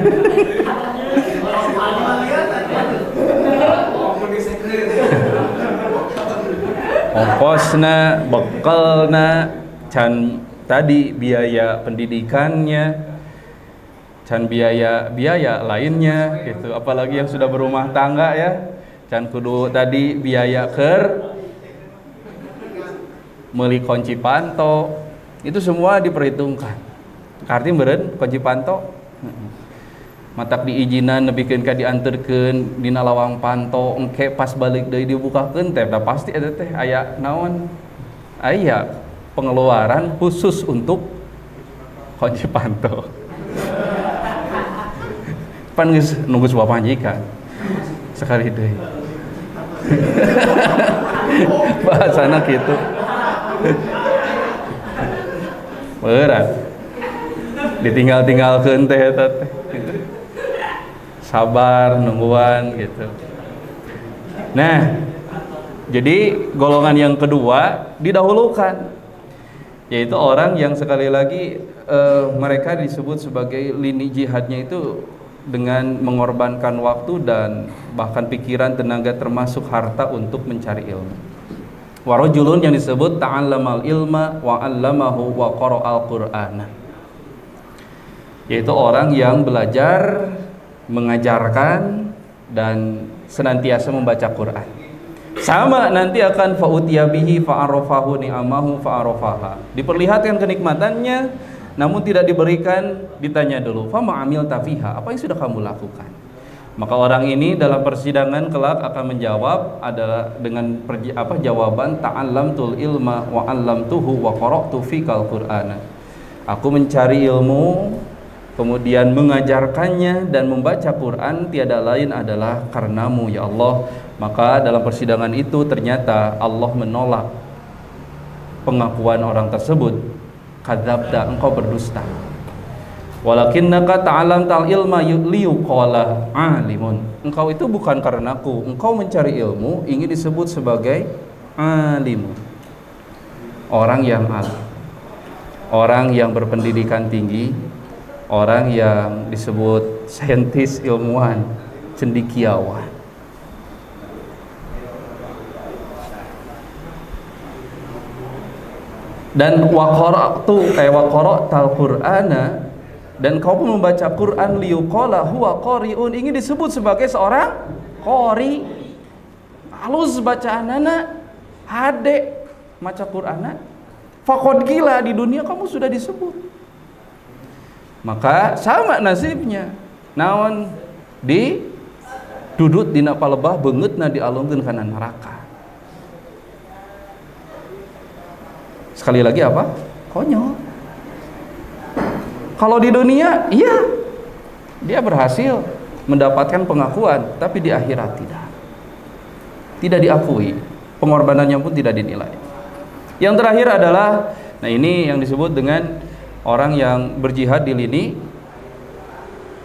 S1: Ongkosna, bekalna, can tadi biaya pendidikannya, can biaya lainnya gitu. Apalagi yang sudah berumah tangga ya, can kudu tadi biaya keur meuli kunci panto, itu semua diperhitungkan. Artinya beureun kunci panto matak diijinan nebikeun ka dianterkeun dina lawang panto, engke pas balik deui dibukakeun teh da pasti eta teh aya naon? Aya pengeluaran khusus untuk Kunci panto. Pan geus nunggu sebuah panjikan. Sekali deh. Bahasana gitu. Berat. Ditinggal-tinggalkeun teh eta teh. Sabar nungguan gitu. Nah, jadi golongan yang kedua didahulukan, yaitu orang yang sekali lagi mereka disebut sebagai lini jihadnya itu dengan mengorbankan waktu dan bahkan pikiran, tenaga, termasuk harta untuk mencari ilmu. Warajulun yang disebut ta'allamal ilma wa 'allamahu wa qara'al qur'ana, yaitu orang yang belajar, mengajarkan dan senantiasa membaca Quran. Sama nanti akan fa'utiya bihi fa'arafahu ni'amahu fa'arafaha, diperlihatkan kenikmatannya namun tidak diberikan, ditanya dulu fama amilta fiha, apa yang sudah kamu lakukan. Maka orang ini dalam persidangan kelak akan menjawab adalah dengan jawaban ta'allamtul ilma wa 'allamtuhu wa qara'tu fikal qur'ana, aku mencari ilmu kemudian mengajarkannya dan membaca Quran, tiada lain adalah karenamu ya Allah. Maka dalam persidangan itu ternyata Allah menolak pengakuan orang tersebut. Kadzabta, engkau berdusta. Walakinnaka ta'allamtal ilma liyuqala alimun, engkau itu bukan karenaku, engkau mencari ilmu ingin disebut sebagai alimun, orang yang alim, orang yang berpendidikan tinggi, orang yang disebut saintis, ilmuwan, cendekiawan. Dan waqara'tal qur'ana, dan kau pun membaca Quran liyuqala huwa qari'un, ingin disebut sebagai seorang qari. Halus bacaanana hade maca Qur'ana. Faqad gila, di dunia kamu sudah disebut. Maka sama nasibnya, naon di dudut dina palebah beungeutna dialungkeun kana neraka. Sekali lagi apa? Konyol. Kalau di dunia, iya, dia berhasil mendapatkan pengakuan, tapi di akhirat tidak diakui, pengorbanannya pun tidak dinilai. Yang terakhir adalah, nah ini yang disebut dengan orang yang berjihad di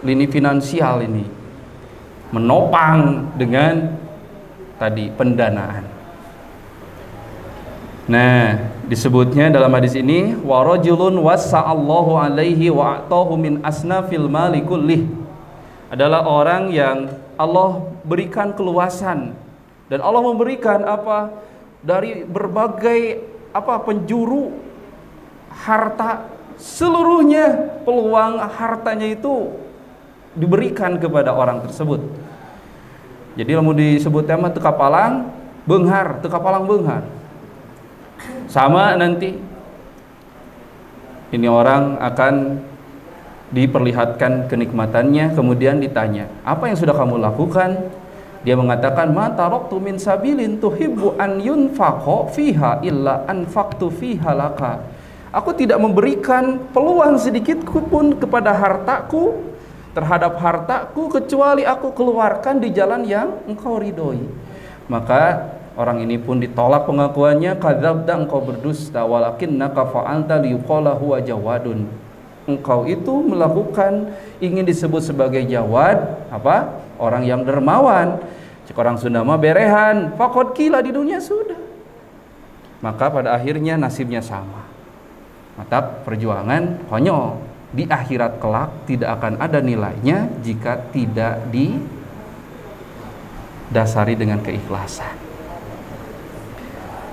S1: lini finansial ini, menopang dengan tadi pendanaan. Nah, disebutnya dalam hadis ini warajulun wasa'allahu alaihi wa a'tahu min asnafil mali kullih, adalah orang yang Allah berikan keluasan dan Allah memberikan dari berbagai penjuru harta, seluruhnya peluang hartanya itu diberikan kepada orang tersebut. Jadi lamun disebut tema teu kapalang beunghar, teu kapalang beunghar. Sama nanti ini orang akan diperlihatkan kenikmatannya, kemudian ditanya, apa yang sudah kamu lakukan? Dia mengatakan, ma taraktu min sabilin tuhibbu an yunfaqa fiha illa anfaqtu fiha laka. Aku tidak memberikan peluang sedikit pun kepada hartaku, terhadap hartaku, kecuali aku keluarkan di jalan yang engkau ridhoi. Maka orang ini pun ditolak pengakuannya, kadzabta, engkau berdusta, walakinnaka fa'alta liyuqala huwa jawadun, engkau itu melakukan ingin disebut sebagai jawad, orang yang dermawan. Cek orang Sunda mah berehan, faqad kila, di dunia sudah. Maka pada akhirnya nasibnya sama. Maka perjuangan konyol, di akhirat kelak tidak akan ada nilainya jika tidak didasari dengan keikhlasan.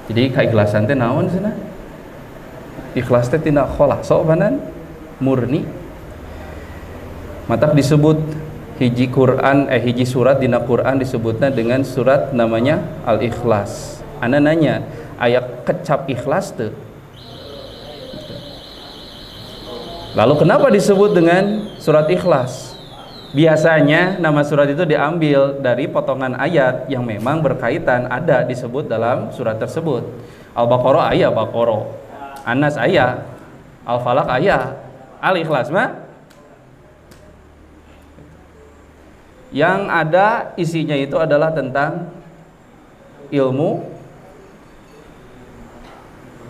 S1: Jadi keikhlasan teh naon cenah? Ikhlas teh tina kholah sobanan murni. Matak disebut hiji surat dina Quran disebutna dengan surat namanya Al-Ikhlas. Ana nanya, aya kecap ikhlas teu? Lalu kenapa disebut dengan surat Ikhlas? Biasanya nama surat itu diambil dari potongan ayat yang memang berkaitan, ada disebut dalam surat tersebut. Al-Baqarah ayat Baqarah, An-Nas ayat, Al-Falaq ayat. Al-Ikhlas mah yang ada isinya itu adalah tentang ilmu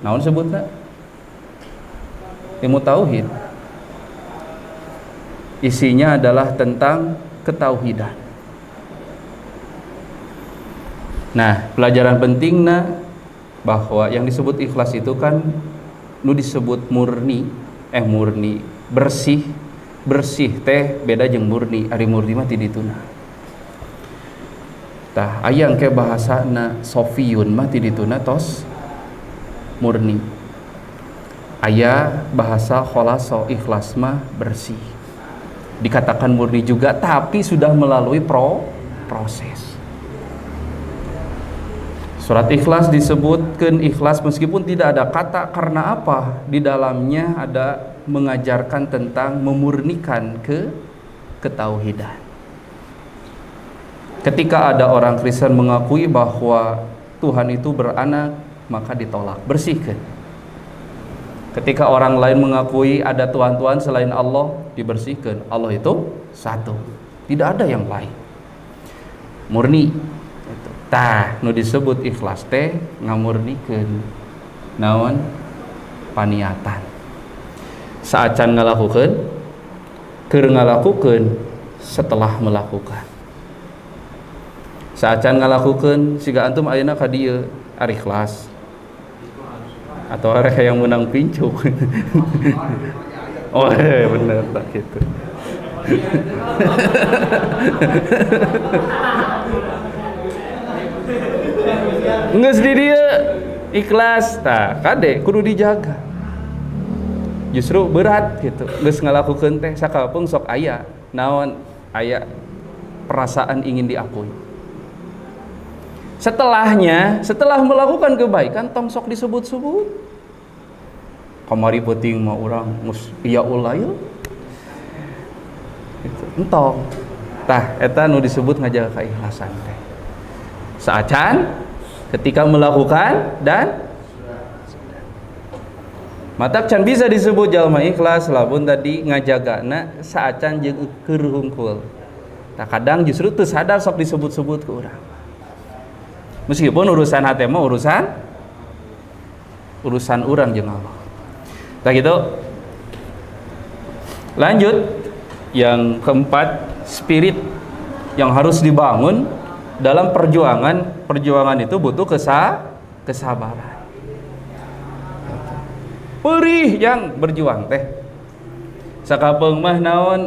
S1: naon sebutna? Ilmu tauhid. Isinya adalah tentang ketauhidan. Nah, pelajaran pentingna bahwa yang disebut ikhlas itu kan nu disebut murni, bersih teh beda jeung murni. Ari murni mah ti dituna. Tah aya engke bahasana sofiyun mah ti dituna tos murni. Aya bahasa kholaso ikhlas mah bersih. Dikatakan murni juga tapi sudah melalui proses. Surat Ikhlas disebutkan ikhlas meskipun tidak ada kata, karena apa? Di dalamnya ada mengajarkan tentang memurnikan ketauhidan. Ketika ada orang Kristen mengakui bahwa Tuhan itu beranak, maka ditolak, bersihkan. Ketika orang lain mengakui ada Tuhan-Tuhan selain Allah, dibersihkan. Allah itu satu, tidak ada yang lain, murni. Tah nu disebut ikhlas teh ngamurnikeun naon paniatan saacan ngalakukeun keur ngalakukeun setelah melakukan saacan ngalakukeun siga antum ayeuna ka dieu ari ikhlas atau arek yang menang pincuk. Oh bener tak gitu. Nges di dia ikhlas, tak kade kudu dijaga. Justru berat gitu. Geus ngalakukeun teh sakalapeung sok aya naon aya perasaan ingin diakui. Setelahnya, setelah melakukan kebaikan tong sok disebut-sebut. Kamari peuting mah urang mus iya ulah yeuh. Gitu. Entong. Tah eta nu disebut ngajaga keikhlasan teh. Saacan ketika melakukan dan matak can bisa disebut jalma ikhlas lamun tadi ngajagana saacan jeung keur hungkul. Tah kadang justru teu sadar sok disebut-sebut ke urang. Meskipun urusan hate mah urusan urang jeung Allah. Tah gitu. Lanjut yang keempat, spirit yang harus dibangun dalam perjuangan itu butuh kesabaran. Perih yang berjuang teh sakapeung mah naon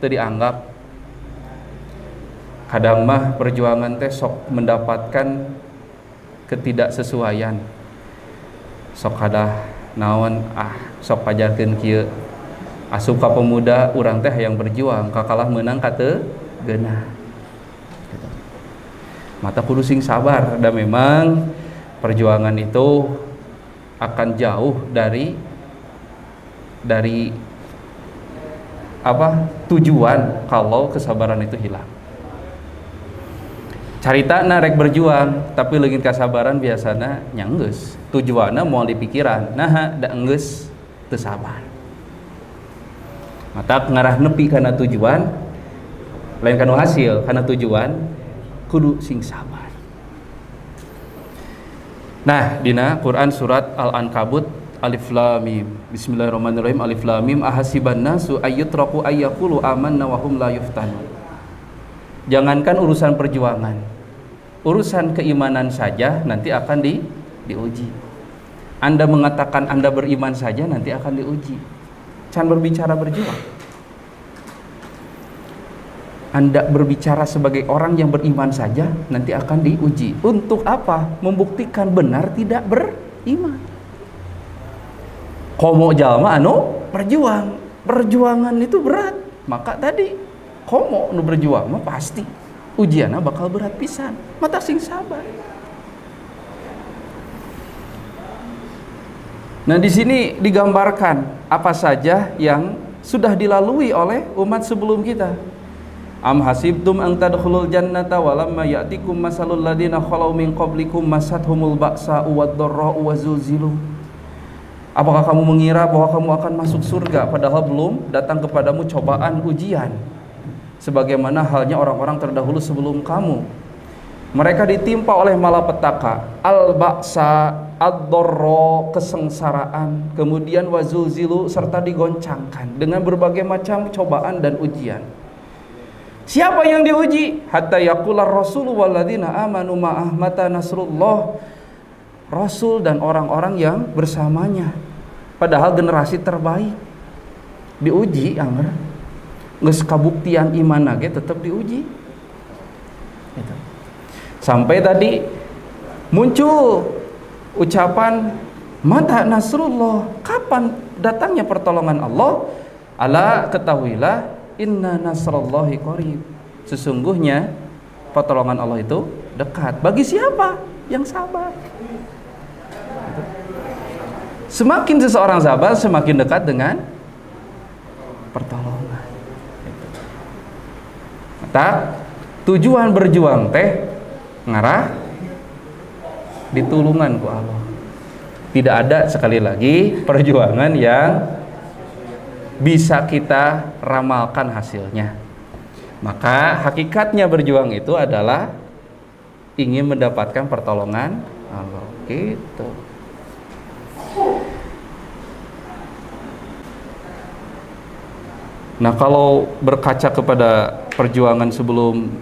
S1: teu dianggap. Kadang mah perjuangan teh sok mendapatkan ketidaksesuaian. Sok kadah naon sok pajarkeun kieu. Asup ka pemuda urang teh yang berjuang kakalah meunang ka teu geunah. Mata kudu sing sabar, dan memang perjuangan itu akan jauh dari tujuan kalau kesabaran itu hilang. Carita narek berjuang tapi leungit kasabaran biasana nya geus tujuanna moal di pikiran da geus teu sabar. Mata ngarah nepi kana tujuan lain kana hasil, kana tujuan kudu sing sabar. Nah, dina Quran surat Al-Ankabut Alif Lam Mim. Bismillahirrahmanirrahim. Alif Lam Mim. Ahasiban nasu ayyutraku ayyaqulu amanna wa hum la yuftanun. Jangankan urusan perjuangan, urusan keimanan saja nanti akan diuji. Anda mengatakan Anda beriman saja nanti akan diuji. Can berbicara berjuang. Anda berbicara sebagai orang yang beriman saja nanti akan diuji. Untuk apa? Membuktikan benar tidak beriman. Komo jalma anu berjuang. Perjuangan itu berat. Maka tadi komo nu berjuang mah pasti ujianna bakal berat pisan. Mata sing sabar. Nah, di sini digambarkan apa saja yang sudah dilalui oleh umat sebelum kita. Am hasibtum an tadkhulul jannata walamma ya'tikum masalul ladina khalau min qablikum masathumul ba'sa'u wad-dharra'u wa zulzilu. Apakah kamu mengira bahwa kamu akan masuk surga padahal belum datang kepadamu cobaan ujian? Sebagaimana halnya orang-orang terdahulu sebelum kamu. Mereka ditimpa oleh malapetaka, al-ba'sa, ad-dharra, kesengsaraan, kemudian wazulzilu, serta digoncangkan dengan berbagai macam cobaan dan ujian. Siapa yang diuji? Hatta yaqular rasulu walladzina amanu ma'ah mata nasrullah. Rasul dan orang-orang yang bersamanya, padahal generasi terbaik diuji anger. Geus kabuktian iman ge tetap diuji. Gitu. Sampai tadi muncul ucapan mata nasrullah, kapan datangnya pertolongan Allah? Ala, ketahuilah, inna nasrallahi qarib, sesungguhnya pertolongan Allah itu dekat. Bagi siapa yang sabar? Semakin seseorang sabar, semakin dekat dengan pertolongan. Maka tujuan berjuang teh ngarah ditulungan ku Allah. Tidak ada, sekali lagi, perjuangan yang bisa kita ramalkan hasilnya. Maka hakikatnya berjuang itu adalah ingin mendapatkan pertolongan Allah. Gitu. Nah, kalau berkaca kepada perjuangan sebelum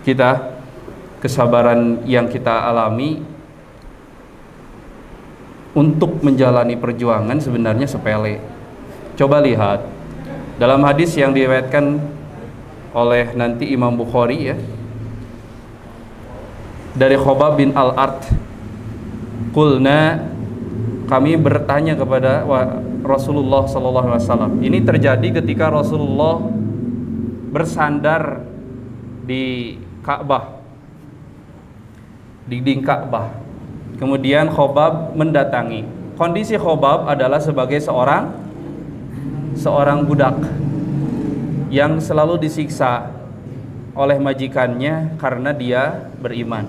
S1: kita, kesabaran yang kita alami untuk menjalani perjuangan sebenarnya sepele. Coba lihat dalam hadis yang diriwayatkan oleh nanti Imam Bukhari ya, dari Khobab bin Al-Art, qulna, kami bertanya kepada Rasulullah SAW. Ini terjadi ketika Rasulullah bersandar di Ka'bah, di dinding Ka'bah. Kemudian Khobab mendatangi. Kondisi Khobab adalah sebagai seorang budak yang selalu disiksa oleh majikannya karena dia beriman.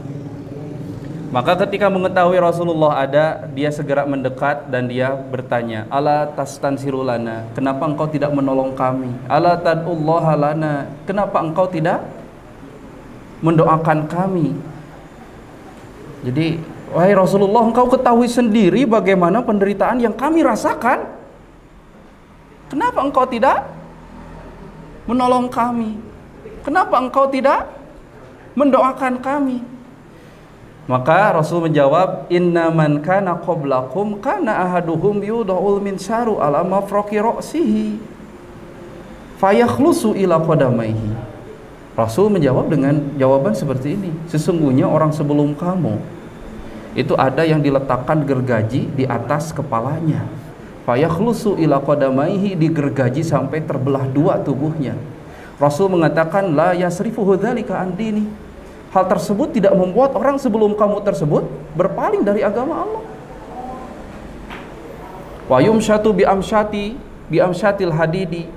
S1: Maka ketika mengetahui Rasulullah ada, dia segera mendekat dan dia bertanya, ala tastansiru lana, kenapa engkau tidak menolong kami? Ala tad'ullaha lana, kenapa engkau tidak mendoakan kami? Jadi, wahai Rasulullah, engkau ketahui sendiri bagaimana penderitaan yang kami rasakan. Kenapa engkau tidak menolong kami? Kenapa engkau tidak mendoakan kami? Maka Rasul menjawab, inna man kana qablakum kana ahaduhum yudha'ul minsaru ala mafraqi ra'sihi fayakhlusu ila qadamaihi. Rasul menjawab dengan jawaban seperti ini, sesungguhnya orang sebelum kamu itu ada yang diletakkan gergaji di atas kepalanya, fayakhlusu ila qadamaihi, digergaji sampai terbelah dua tubuhnya. Rasul mengatakan, la yasrifuhu dzalika an dini, hal tersebut tidak membuat orang sebelum kamu tersebut berpaling dari agama Allah. Wa yumshatu bi amshatil hadidi,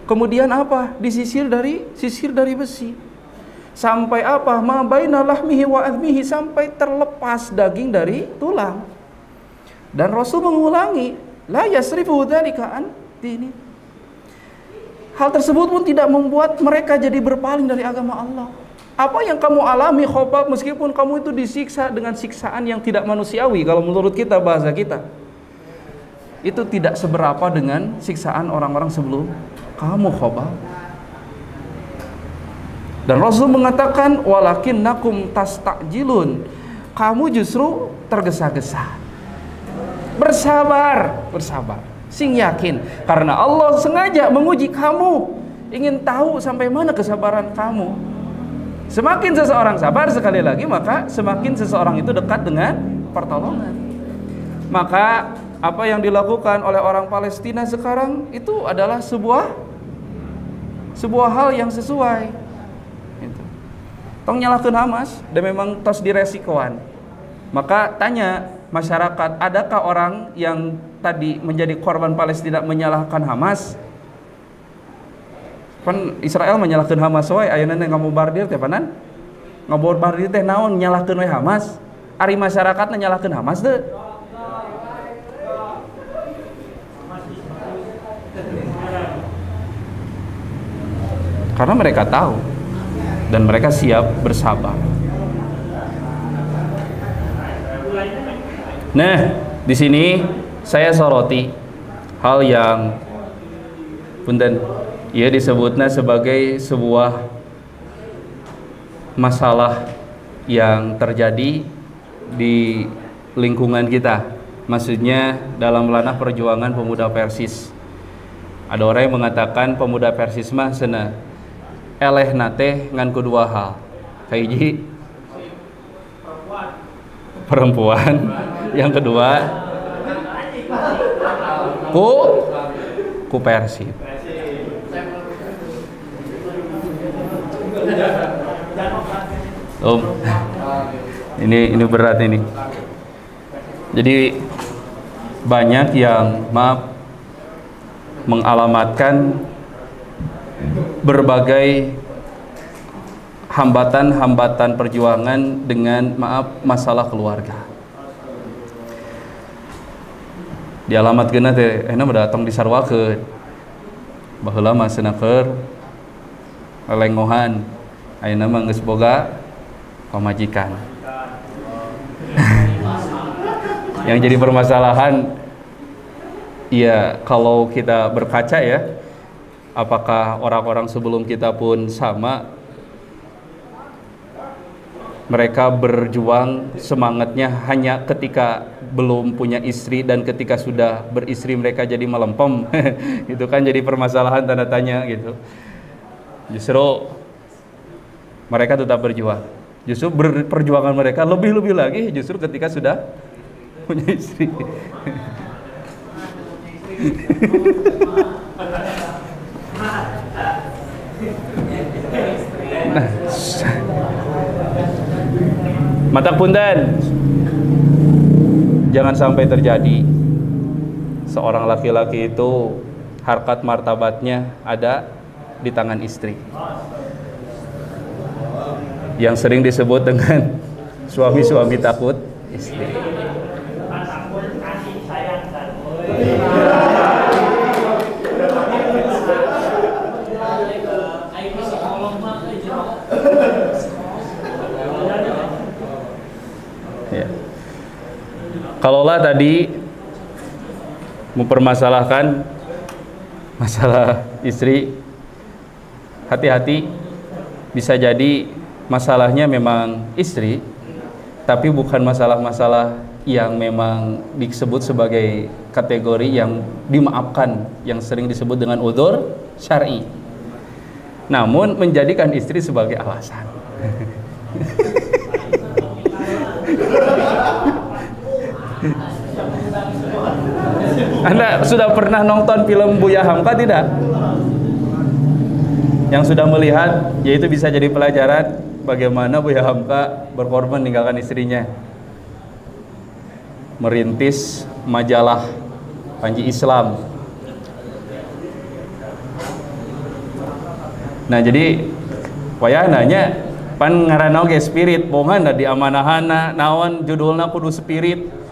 S1: kemudian apa? Disisir dari besi. Sampai apa? Ma baina lahmihi wa admihi, sampai terlepas daging dari tulang. Dan Rasul mengulangi, la yasrifu dzalika an dini, hal tersebut pun tidak membuat mereka jadi berpaling dari agama Allah. Apa yang kamu alami Khobab, meskipun kamu itu disiksa dengan siksaan yang tidak manusiawi, kalau menurut kita, bahasa kita, itu tidak seberapa dengan siksaan orang-orang sebelum kamu Khobab. Dan Rasul mengatakan, walakinnakum tastajilun, kamu justru tergesa-gesa. Bersabar. Sing yakin, karena Allah sengaja menguji kamu, ingin tahu sampai mana kesabaran kamu. Semakin seseorang sabar, sekali lagi, maka semakin seseorang itu dekat dengan pertolongan. Maka apa yang dilakukan oleh orang Palestina sekarang itu adalah sebuah hal yang sesuai. Itu. Tong nyalahkeun Hamas dan memang tos diresikoan. Maka tanya masyarakat, adakah orang yang tadi menjadi korban Palestina menyalahkan Hamas? Kan Israel menyalahkan Hamas wae, ayeuna teh ngabombardir teh panan. Ngabombardir teh naon, nyalahkeun we Hamas? Ari masyarakatna nyalahkeun Hamas teh. Karena mereka tahu dan mereka siap bersabar. Nah, di sini saya soroti hal yang punten ia disebutnya sebagai sebuah masalah yang terjadi di lingkungan kita. Maksudnya dalam ranah perjuangan pemuda Persis. Ada orang yang mengatakan pemuda Persis mah cenah eleh nate ngan kedua hal. Hiji perempuan, yang kedua ku Persib. Ini berat ini. Jadi banyak yang mengalamatkan berbagai hambatan-hambatan perjuangan dengan masalah keluarga. Dialamatkeun teh enak datang disarwakeun. Baheula mah seunakeur lelengohan. Ayeuna mah geus boga pamajikan. Yang jadi permasalahan ya kalau kita berkaca ya, apakah orang-orang sebelum kita pun sama? Mereka berjuang semangatnya hanya ketika belum punya istri, dan ketika sudah beristri mereka jadi melempem. Itu kan jadi permasalahan tanda tanya gitu. Justru mereka tetap berjuang. Justru perjuangan mereka lebih-lebih lagi justru ketika sudah punya istri. Nah, mata punten, jangan sampai terjadi seorang laki-laki itu harkat martabatnya ada di tangan istri, yang sering disebut dengan suami-suami takut istri. Ya. Kalaulah tadi mempermasalahkan masalah istri, hati-hati, bisa jadi masalahnya memang istri, tapi bukan masalah-masalah yang memang disebut sebagai kategori yang dimaafkan, yang sering disebut dengan udzur syar'i, namun menjadikan istri sebagai alasan. Anda sudah pernah nonton film Buya Hamka tidak? Yang sudah melihat, yaitu bisa jadi pelajaran bagaimana Buya Hamka berkorban meninggalkan istrinya, merintis majalah Panji Islam. Nah jadi wayah nanya pan ngaranna oge spirit, bongan di amanahana naon judulna kudu spirit.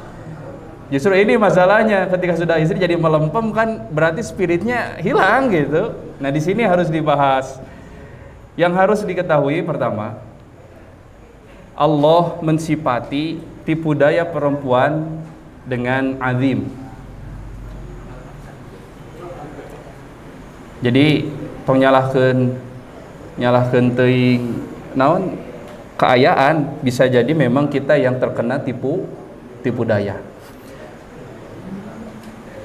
S1: Justru ini masalahnya, ketika sudah istri jadi melempem kan berarti spiritnya hilang gitu. Nah di sini harus dibahas. Yang harus diketahui pertama, Allah mensifati tipu daya perempuan dengan azim. Jadi tong nyalahkeun teuing naon keayaan, bisa jadi memang kita yang terkena tipu daya.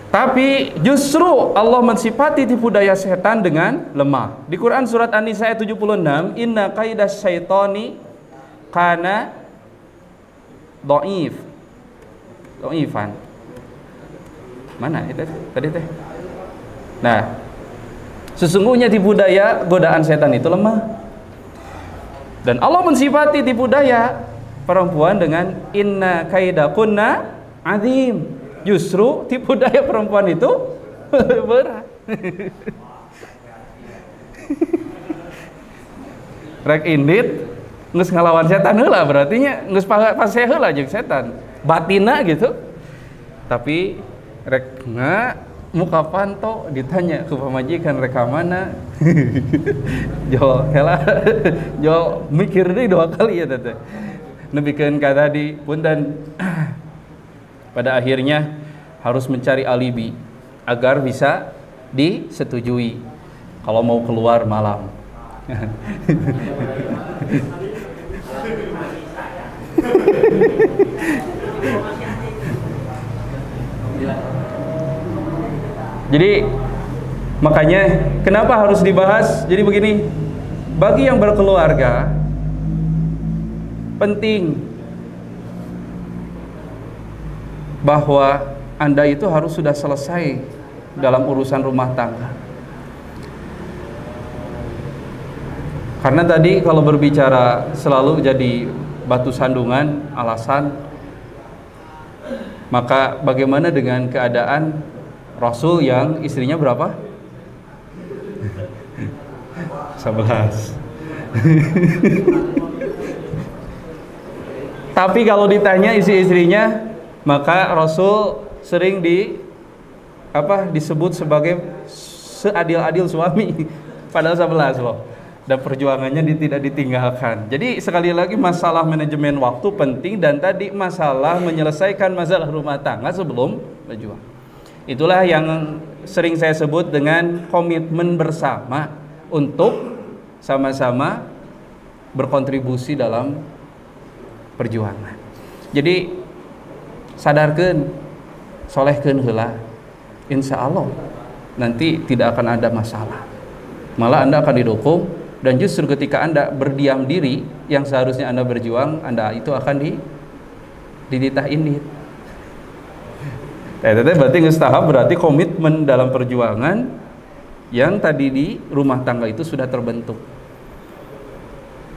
S1: Tapi justru Allah mensifati tipu daya setan dengan lemah. Di Quran surat An-Nisa ayat 76, inna kaidas syaitani kana dhaifan. Mana itu tadi teh? Nah, sesungguhnya tipu daya godaan setan itu lemah. Dan Allah mensifati tipu daya perempuan dengan inna kaidakunna azim. Justru tipu daya perempuan itu berat. Rek indit geus ngalawan setan heula, berarti nya geus paseh heula jeung setan. Batina gitu. Tapi rek muka panto ditanya ke pamajikan rekamana jo hela jo mikir deui 2 kali ya teh nebikeun ka tadi punten. Pada akhirnya harus mencari alibi agar bisa disetujui kalau mau keluar malam. Jadi makanya kenapa harus dibahas? Jadi begini, bagi yang berkeluarga penting bahwa Anda itu harus sudah selesai dalam urusan rumah tangga. Karena tadi kalau berbicara selalu jadi batu sandungan, alasan, maka bagaimana dengan keadaan Rasul yang istrinya berapa? 11. Tapi kalau ditanya isi-istrinya, maka Rasul sering disebut sebagai seadil-adil suami. Padahal 11 loh. Dan perjuangannya tidak ditinggalkan. Jadi sekali lagi masalah manajemen waktu penting, dan tadi masalah menyelesaikan masalah rumah tangga sebelum berjuang. Itulah yang sering saya sebut dengan komitmen bersama untuk sama-sama berkontribusi dalam perjuangan. Jadi sadarkan, solehkeun heula, insya Allah nanti tidak akan ada masalah. Malah Anda akan didukung, dan justru ketika Anda berdiam diri yang seharusnya Anda berjuang, Anda itu akan diditah indit. Berarti ngestahap, berarti komitmen dalam perjuangan yang tadi di rumah tangga itu sudah terbentuk.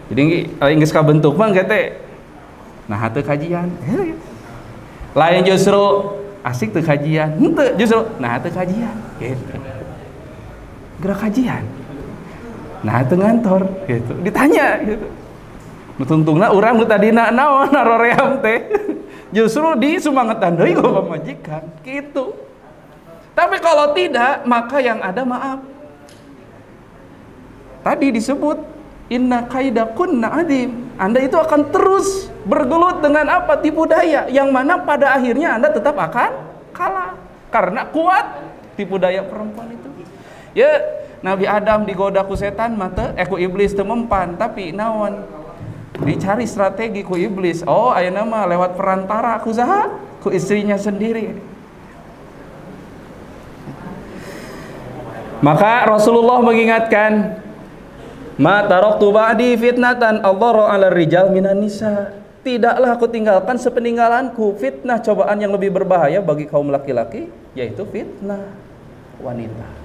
S1: Jadi geus kabentuk mah kete nah teu kajian. Lain justru asik teu kajian. Henteu justru nah teu kajian gitu. Gerak kajian. Nah teu ngantor gitu. Ditanya gitu. Tuntungna urang nu tadina naon naroream teh. Justru disumangetan deui ku pamajikan gitu. Tapi kalau tidak, maka yang ada maaf. Tadi disebut inna kaidakunna adim. Anda itu akan terus bergelut dengan apa? Tipu daya, yang mana pada akhirnya Anda tetap akan kalah karena kuat tipu daya perempuan itu. Ya, Nabi Adam digoda ku setan mata ku iblis teu mempan, tapi naon? Dicari strategi ku iblis. Oh, ayeuna mah lewat perantara ku saha? Ku istrinya sendiri. Maka Rasulullah mengingatkan, ma taraktu ba'di fitnatan adharu 'ala rijal minan nisa. Tidaklah aku tinggalkan sepeninggalanku fitnah, cobaan yang lebih berbahaya bagi kaum laki-laki, yaitu fitnah wanita.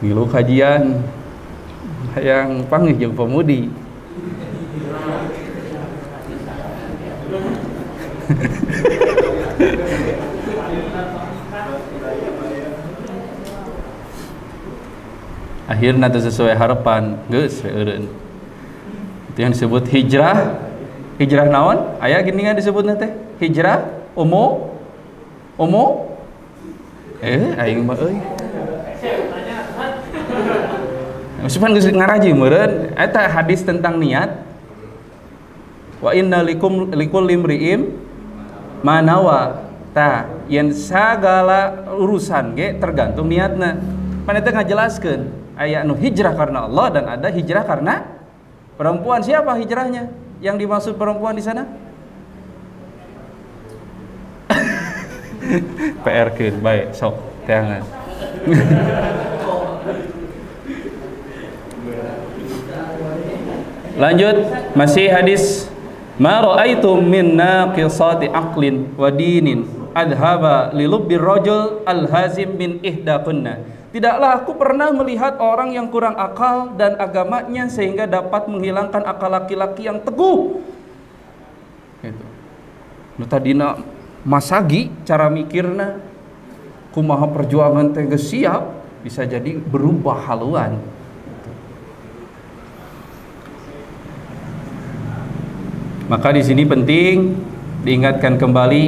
S1: Ngilu kajian yang panggih jeung pemudi. Akhirnya itu sesuai harapan, geus eureun. Itu yang disebut hijrah. Hijrah naon? Aya gini kan disebutna teh? Hijrah aing mah euy. Meskipun geus ngaraji meureun, eta hadis tentang niat. Wa inna likulli imri'in manawa. Tah, yen sagala urusan ge tergantung niatna. Pan eta ngajelaskeun, aya anu hijrah karena Allah dan ada hijrah karena perempuan. Siapa hijrahnya? Yang dimaksud perempuan di sana? PR-keun bae, sok teangan. Lanjut, masih hadis ma ra'aitu min naqisati aqlin wa dinin adhaba li lubbir rajul alhazim min ihdakunna. Tidaklah aku pernah melihat orang yang kurang akal dan agamanya sehingga dapat menghilangkan akal laki-laki yang teguh. Gitu. Nu tadina masagi cara mikirna kumaha perjuangan teh geus siap, bisa jadi berubah haluan. Maka di sini penting diingatkan kembali,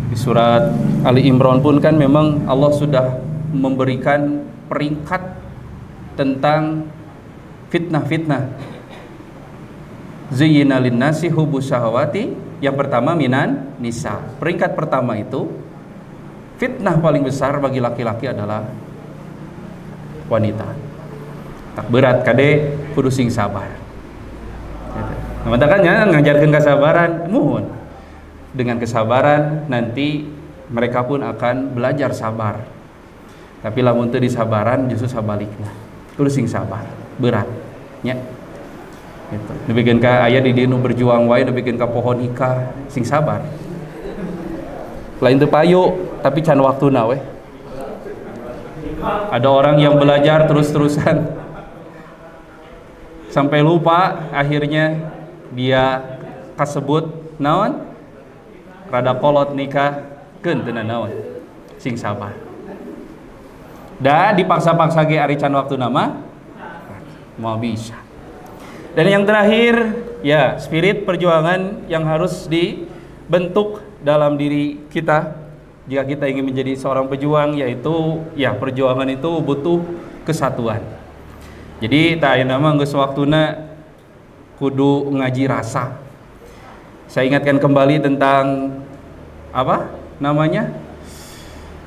S1: di surat Ali Imran pun kan memang Allah sudah memberikan peringkat tentang fitnah-fitnah. Zuyyina linnasi hubbus syahawati, yang pertama minan nisa. Peringkat pertama itu fitnah paling besar bagi laki-laki adalah wanita. Tak berat kade kudu sing sabar. Matakannya ngajarkan kesabaran, mohon. Dengan kesabaran nanti mereka pun akan belajar sabar. Tapi lamun teu disabaran justru sabalikna. Kudu sing sabar, berat. Nya. Gitu. Dibikeun ka aya di dieu nu berjuang wae, dibikeun ka pohon ika sing sabar. Lain teu payu, tapi can waktuna we. Ada orang yang belajar terus-terusan sampai lupa, akhirnya dia kasebut naon rada kolot nikah keun teu naon sing sabar. Da dipaksa-paksa ge ari can waktu nama mau bisa. Dan yang terakhir ya, spirit perjuangan yang harus dibentuk dalam diri kita jika kita ingin menjadi seorang pejuang, yaitu ya perjuangan itu butuh kesatuan. Jadi tak ayeuna mah geus waktuna kudu ngaji rasa. Saya ingatkan kembali tentang apa namanya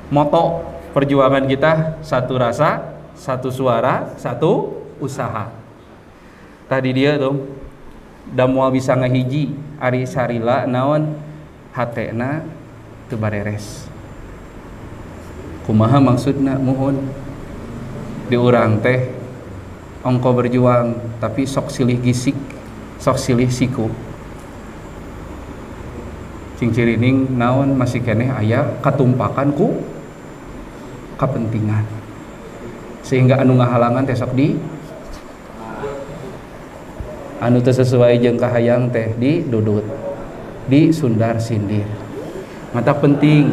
S1: moto perjuangan kita, satu rasa, satu suara, satu usaha. Tadi dia tuh da moal bisa ngahiji ari sarila naon hatena teu bareres. Kumaha maksudna? Mohon di urang teh ongko berjuang tapi sok silih gisik, sok silih siku. Cing cirining naon masih keneh aya katumpakan ku kepentingan, sehingga anu ngahalangan teh sok di anu teu sesuai jeung kahayang teh didudut, di sundar sindir. Mata penting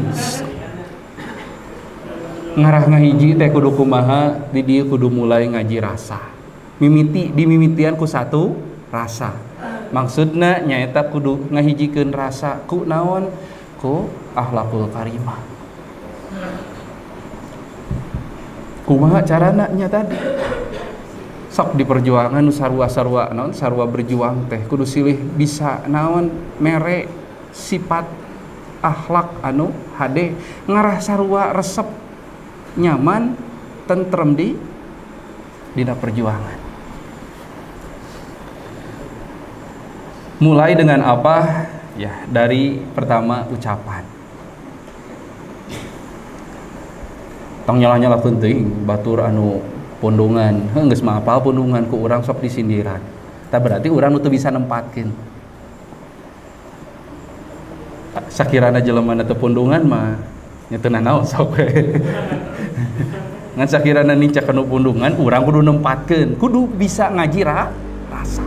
S1: ngarah ngahiji teh kudu kumaha, di dieu kudu mulai ngaji rasa. Dimimitian ku satu rasa. Maksudna nyaeta kudu ngahijikeun rasa ku naon? Ku akhlakul karimah. Kumaha carana nya tadi? Sok di perjuangan nu sarua-sarua naon sarua berjuang teh kudu silih bisa naon mere sifat akhlak anu hade, ngarah sarua resep nyaman tentrem di dina perjuangan. Mulai dengan apa? Ya, dari pertama ucapan. Tong nyalah-nyalah penting batur anu pundungan, geus mah apal pundungan ku urang sok disindiran. Tah berarti urang nu teu bisa nempatkeun. Sakirana jelema teu pundungan mah nya teu naon sok we. Ngan sakirana nincak anu pundungan, urang kudu nempatkeun, kudu bisa ngaji rasa.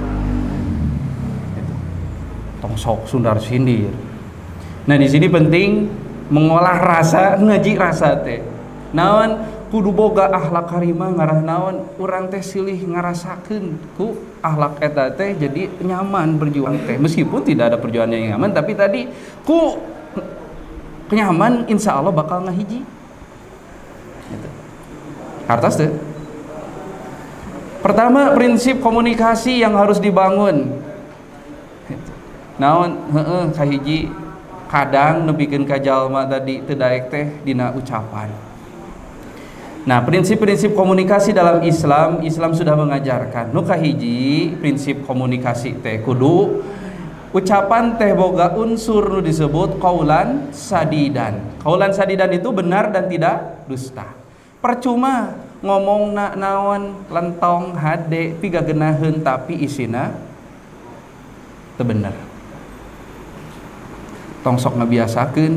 S1: Tong sok sundar sindir. Nah, di sini penting mengolah rasa, ngaji rasa teh. Naon kudu boga akhlak karimah, ngarah naon urang teh silih ngarasakeun ku akhlak eta teh jadi nyaman berjuang teh. Meskipun tidak ada perjuangan yang nyaman, tapi tadi ku kenyaman insya Allah bakal ngahiji. Gitu. Hartas teh. Pertama, prinsip komunikasi yang harus dibangun. Naon kahiji kadang nepikeun ka jalma tadi teu daek teh dina ucapan. Nah, prinsip-prinsip komunikasi dalam Islam sudah mengajarkan nu kahiji prinsip komunikasi teh kudu ucapan teh boga unsur nu disebut qaulan sadidan. Qaulan sadidan itu benar dan tidak dusta. Percuma ngomongna naon lentong hade pigageunaheun tapi isina teu bener. Tong sok ngabiasakeun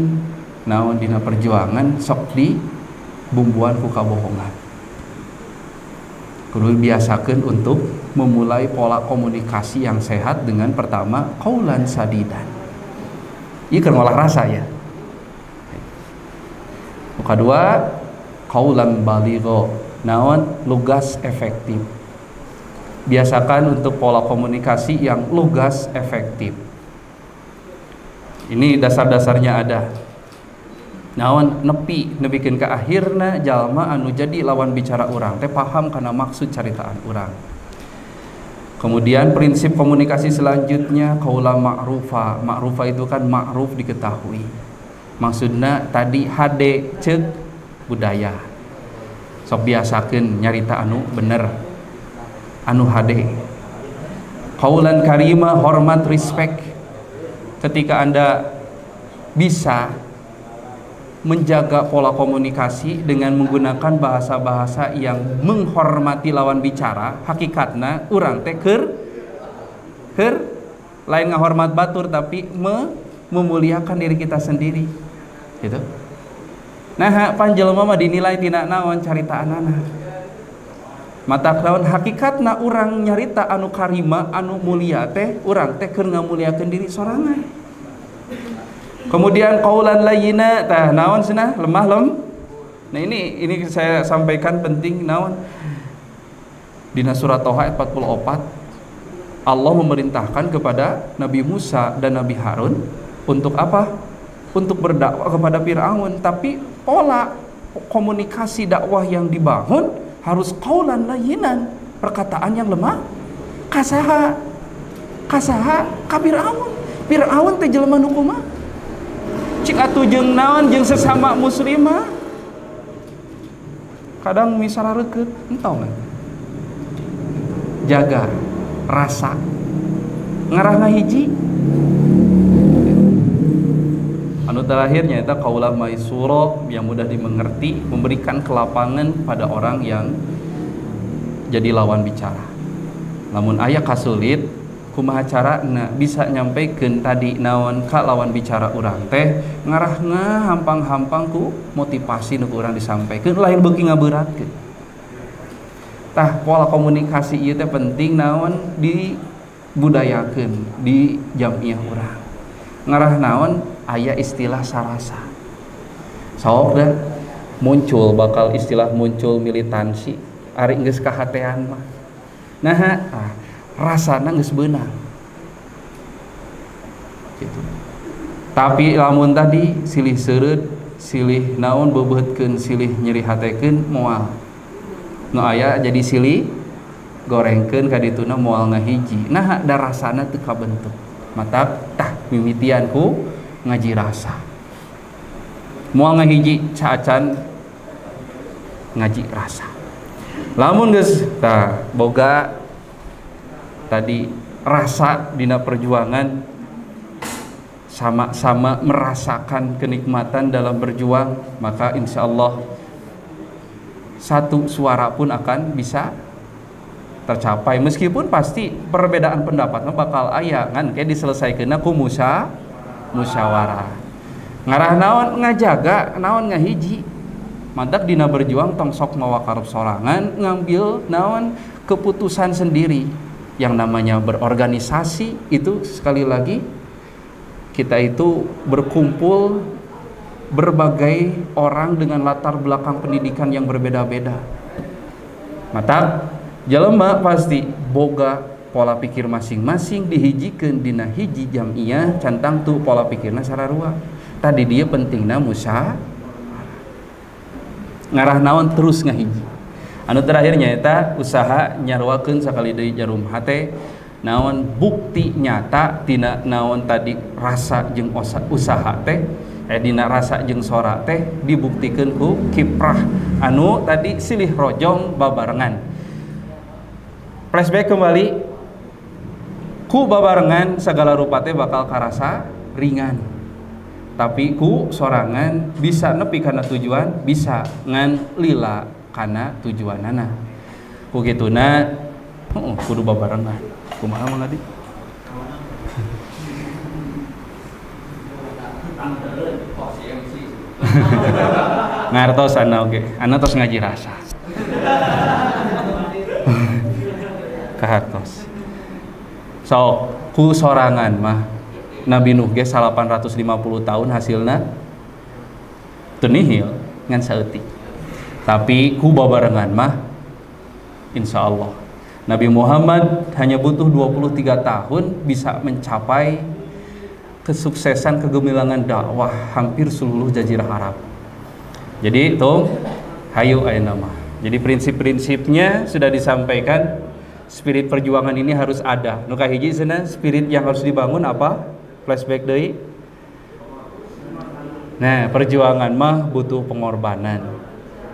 S1: naon dina perjuangan sok di bumbuan ku kabohongan. Kudu biasakeun untuk memulai pola komunikasi yang sehat dengan pertama qaulan sadidan. Ieu keur ngolah rasa ya. Kedua qaulan baligho, naon lugas efektif. biasakan untuk pola komunikasi yang lugas, efektif. Ini dasar-dasarnya ada. Naon nepikeun ka akhirna jalma anu jadi lawan bicara urang teh paham kana maksud caritaan urang. Kemudian prinsip komunikasi selanjutnya qaula ma'rufa. Ma'rufa itu kan ma'ruf diketahui. Maksudna tadi hade ceuk budaya. Sok biasakeun nyarita anu bener, anu hade. Qaulan karima, hormat, respect. Ketika Anda bisa menjaga pola komunikasi dengan menggunakan bahasa-bahasa yang menghormati lawan bicara, hakikatna urang teh keur lain ngahormat batur tapi memuliakan diri kita sendiri gitu. Nah panjelema mah dinilai tina naon caritaanana mata naon hakikatna urang nyarita anu karima anu mulia teh urang teh keur ngamuliakeun diri sorangan. Kemudian qaulan layyina tah naon cenah lemah. Nah ini saya sampaikan penting naon. Dina surat Toha ayat 44 Allah memerintahkan kepada Nabi Musa dan Nabi Harun untuk apa? Untuk berdakwah kepada Firaun, tapi pola komunikasi dakwah yang dibangun harus qaulan layyinan, perkataan yang lemah. Kasaha ka Firaun. Firaun teh jelema nu kumaha? Cik atuh jeung naon jeung sesama muslimah kadang misararekeut entong jaga rasa ngarahna hiji anu terakhirnya eta qaula maisura yang mudah dimengerti, memberikan kelapangan pada orang yang jadi lawan bicara. Namun aya kasulit kumaha carana bisa nyampaikan tadi naon ka lawan bicara urang teh ngarahna hampang-hampang ku motivasi nu urang disampaikan lain beuki ngaberatkeun. Tah pola komunikasi ieu teh penting naon dibudayakeun di jamiah urang. Ngarah naon aya istilah sarasa. Sok da muncul bakal istilah muncul militansi ari geus kahatean mah. Nah, rasana geus beunang gitu. Tapi lamun tadi silih seureut, silih naon beubeutkeun, silih nyeri hatekeun moal. Nu aya jadi silih gorengkeun ka dituna moal ngahiji. Nah, da rasana teu kabentuk. Mata tah mimitian ku ngaji rasa. Moal ngahiji caacan ngaji rasa. Lamun geus tah boga tadi rasa dina perjuangan, sama-sama merasakan kenikmatan dalam berjuang, maka insya Allah satu suara pun akan bisa tercapai. Meskipun pasti perbedaan pendapatnya bakal aya kan kayak diselesaikeunna ku musyawarah. Ngarah naon ngajaga naon ngahiji. Madak dina berjuang tong sok mawa karep sorangan, ngambil naon keputusan sendiri. Yang namanya berorganisasi itu sekali lagi kita itu berkumpul berbagai orang dengan latar belakang pendidikan yang berbeda-beda. Mata jelema pasti boga pola pikir masing-masing dihijikeun dina hiji jamiah cantang tu pola pikirna sararua. Tadi dia pentingna musa ngarah naon terus ngahiji. Anu terakhirnya eta usaha nyaruakeun sakali deui jarum hate naon bukti nyata tina naon tadi rasa jeung usaha teh dina rasa jeung sora teh dibuktikeun ku kiprah anu tadi silih rojong babarengan. Flashback kembali ku babarengan segala rupa teh bakal karasa ringan. Tapi ku sorangan bisa nepi kana tujuan, bisa ngan lila kana tujuanana. Ku kituna kudu babarengan. Kumaha Mang Adi? Ngartos ana oge. Ana tos ngaji rasa. Kahartos. So, ku sorangan mah Nabi Nuh ge 850 tahun hasilna teu nihil ngan saeutik. Tapi ku babarengan mah insyaallah Nabi Muhammad hanya butuh 23 tahun bisa mencapai kesuksesan kegemilangan dakwah hampir seluruh jazirah Arab. Jadi itu hayu ayeuna mah. Jadi prinsip-prinsipnya sudah disampaikan. Spirit perjuangan ini harus ada. Nu kahiji cenah spirit yang harus dibangun apa? Flashback deui. Nah, perjuangan mah butuh pengorbanan.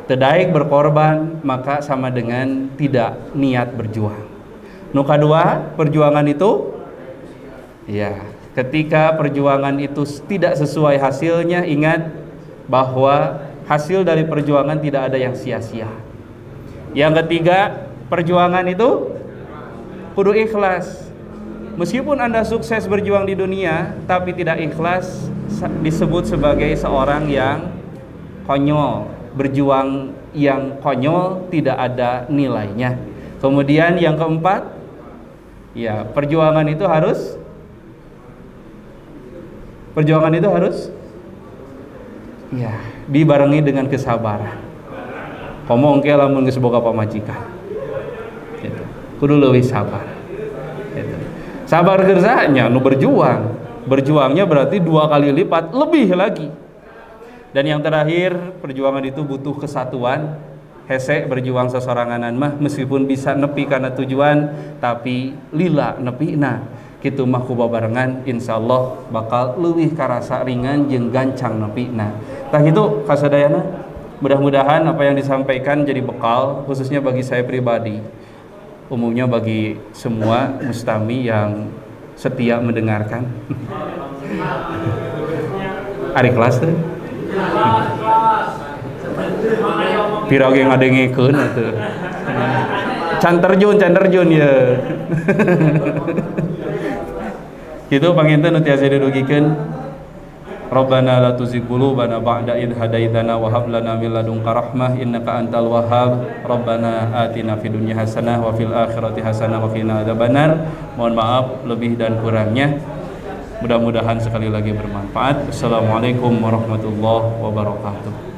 S1: Tedaik berkorban maka sama dengan tidak niat berjuang. Nu kadua, perjuangan itu ya, ketika perjuangan itu tidak sesuai hasilnya, ingat bahwa hasil dari perjuangan tidak ada yang sia-sia. Yang ketiga, perjuangan itu kudu ikhlas. Meskipun Anda sukses berjuang di dunia tapi tidak ikhlas, disebut sebagai seorang yang konyol. Berjuang yang konyol tidak ada nilainya. Kemudian yang keempat, ya, perjuangan itu harus ya, dibarengi dengan kesabaran. Komo engke lamun geus boga pamajikan. Gitu. Kudu leuwih sabar. Gitu. Sabar gersanya nu berjuang. Berjuangnya berarti 2 kali lipat lebih lagi. Dan yang terakhir, perjuangan itu butuh kesatuan. Hese berjuang sesoranganan mah meskipun bisa nepi kana tujuan tapi lila nepina kitu mah ku babarengan insyaallah bakal leuwih karasa ringan jeung gancang nepina. Tah kitu kasadayana, mudah-mudahan apa yang disampaikan jadi bekal khususnya bagi saya pribadi. Umumnya bagi semua mustami yang setia mendengarkan. Ari kelas teh. Pirage ngadengekeun atuh. Can terjun ya. Kitu panginten nu tiasa didugikeun. Rabbana la tuzigh qulubana ba'da idh hadaitana wa hab lana min ladunka rahmah innaka antal wahhab. Rabbana atina fid dunya hasanah wa fil akhirati hasanah wa qina adzabannar. Mohon maaf lebih dan kurangnya. Mudah-mudahan sekali lagi bermanfaat. Assalamualaikum warahmatullahi wabarakatuh.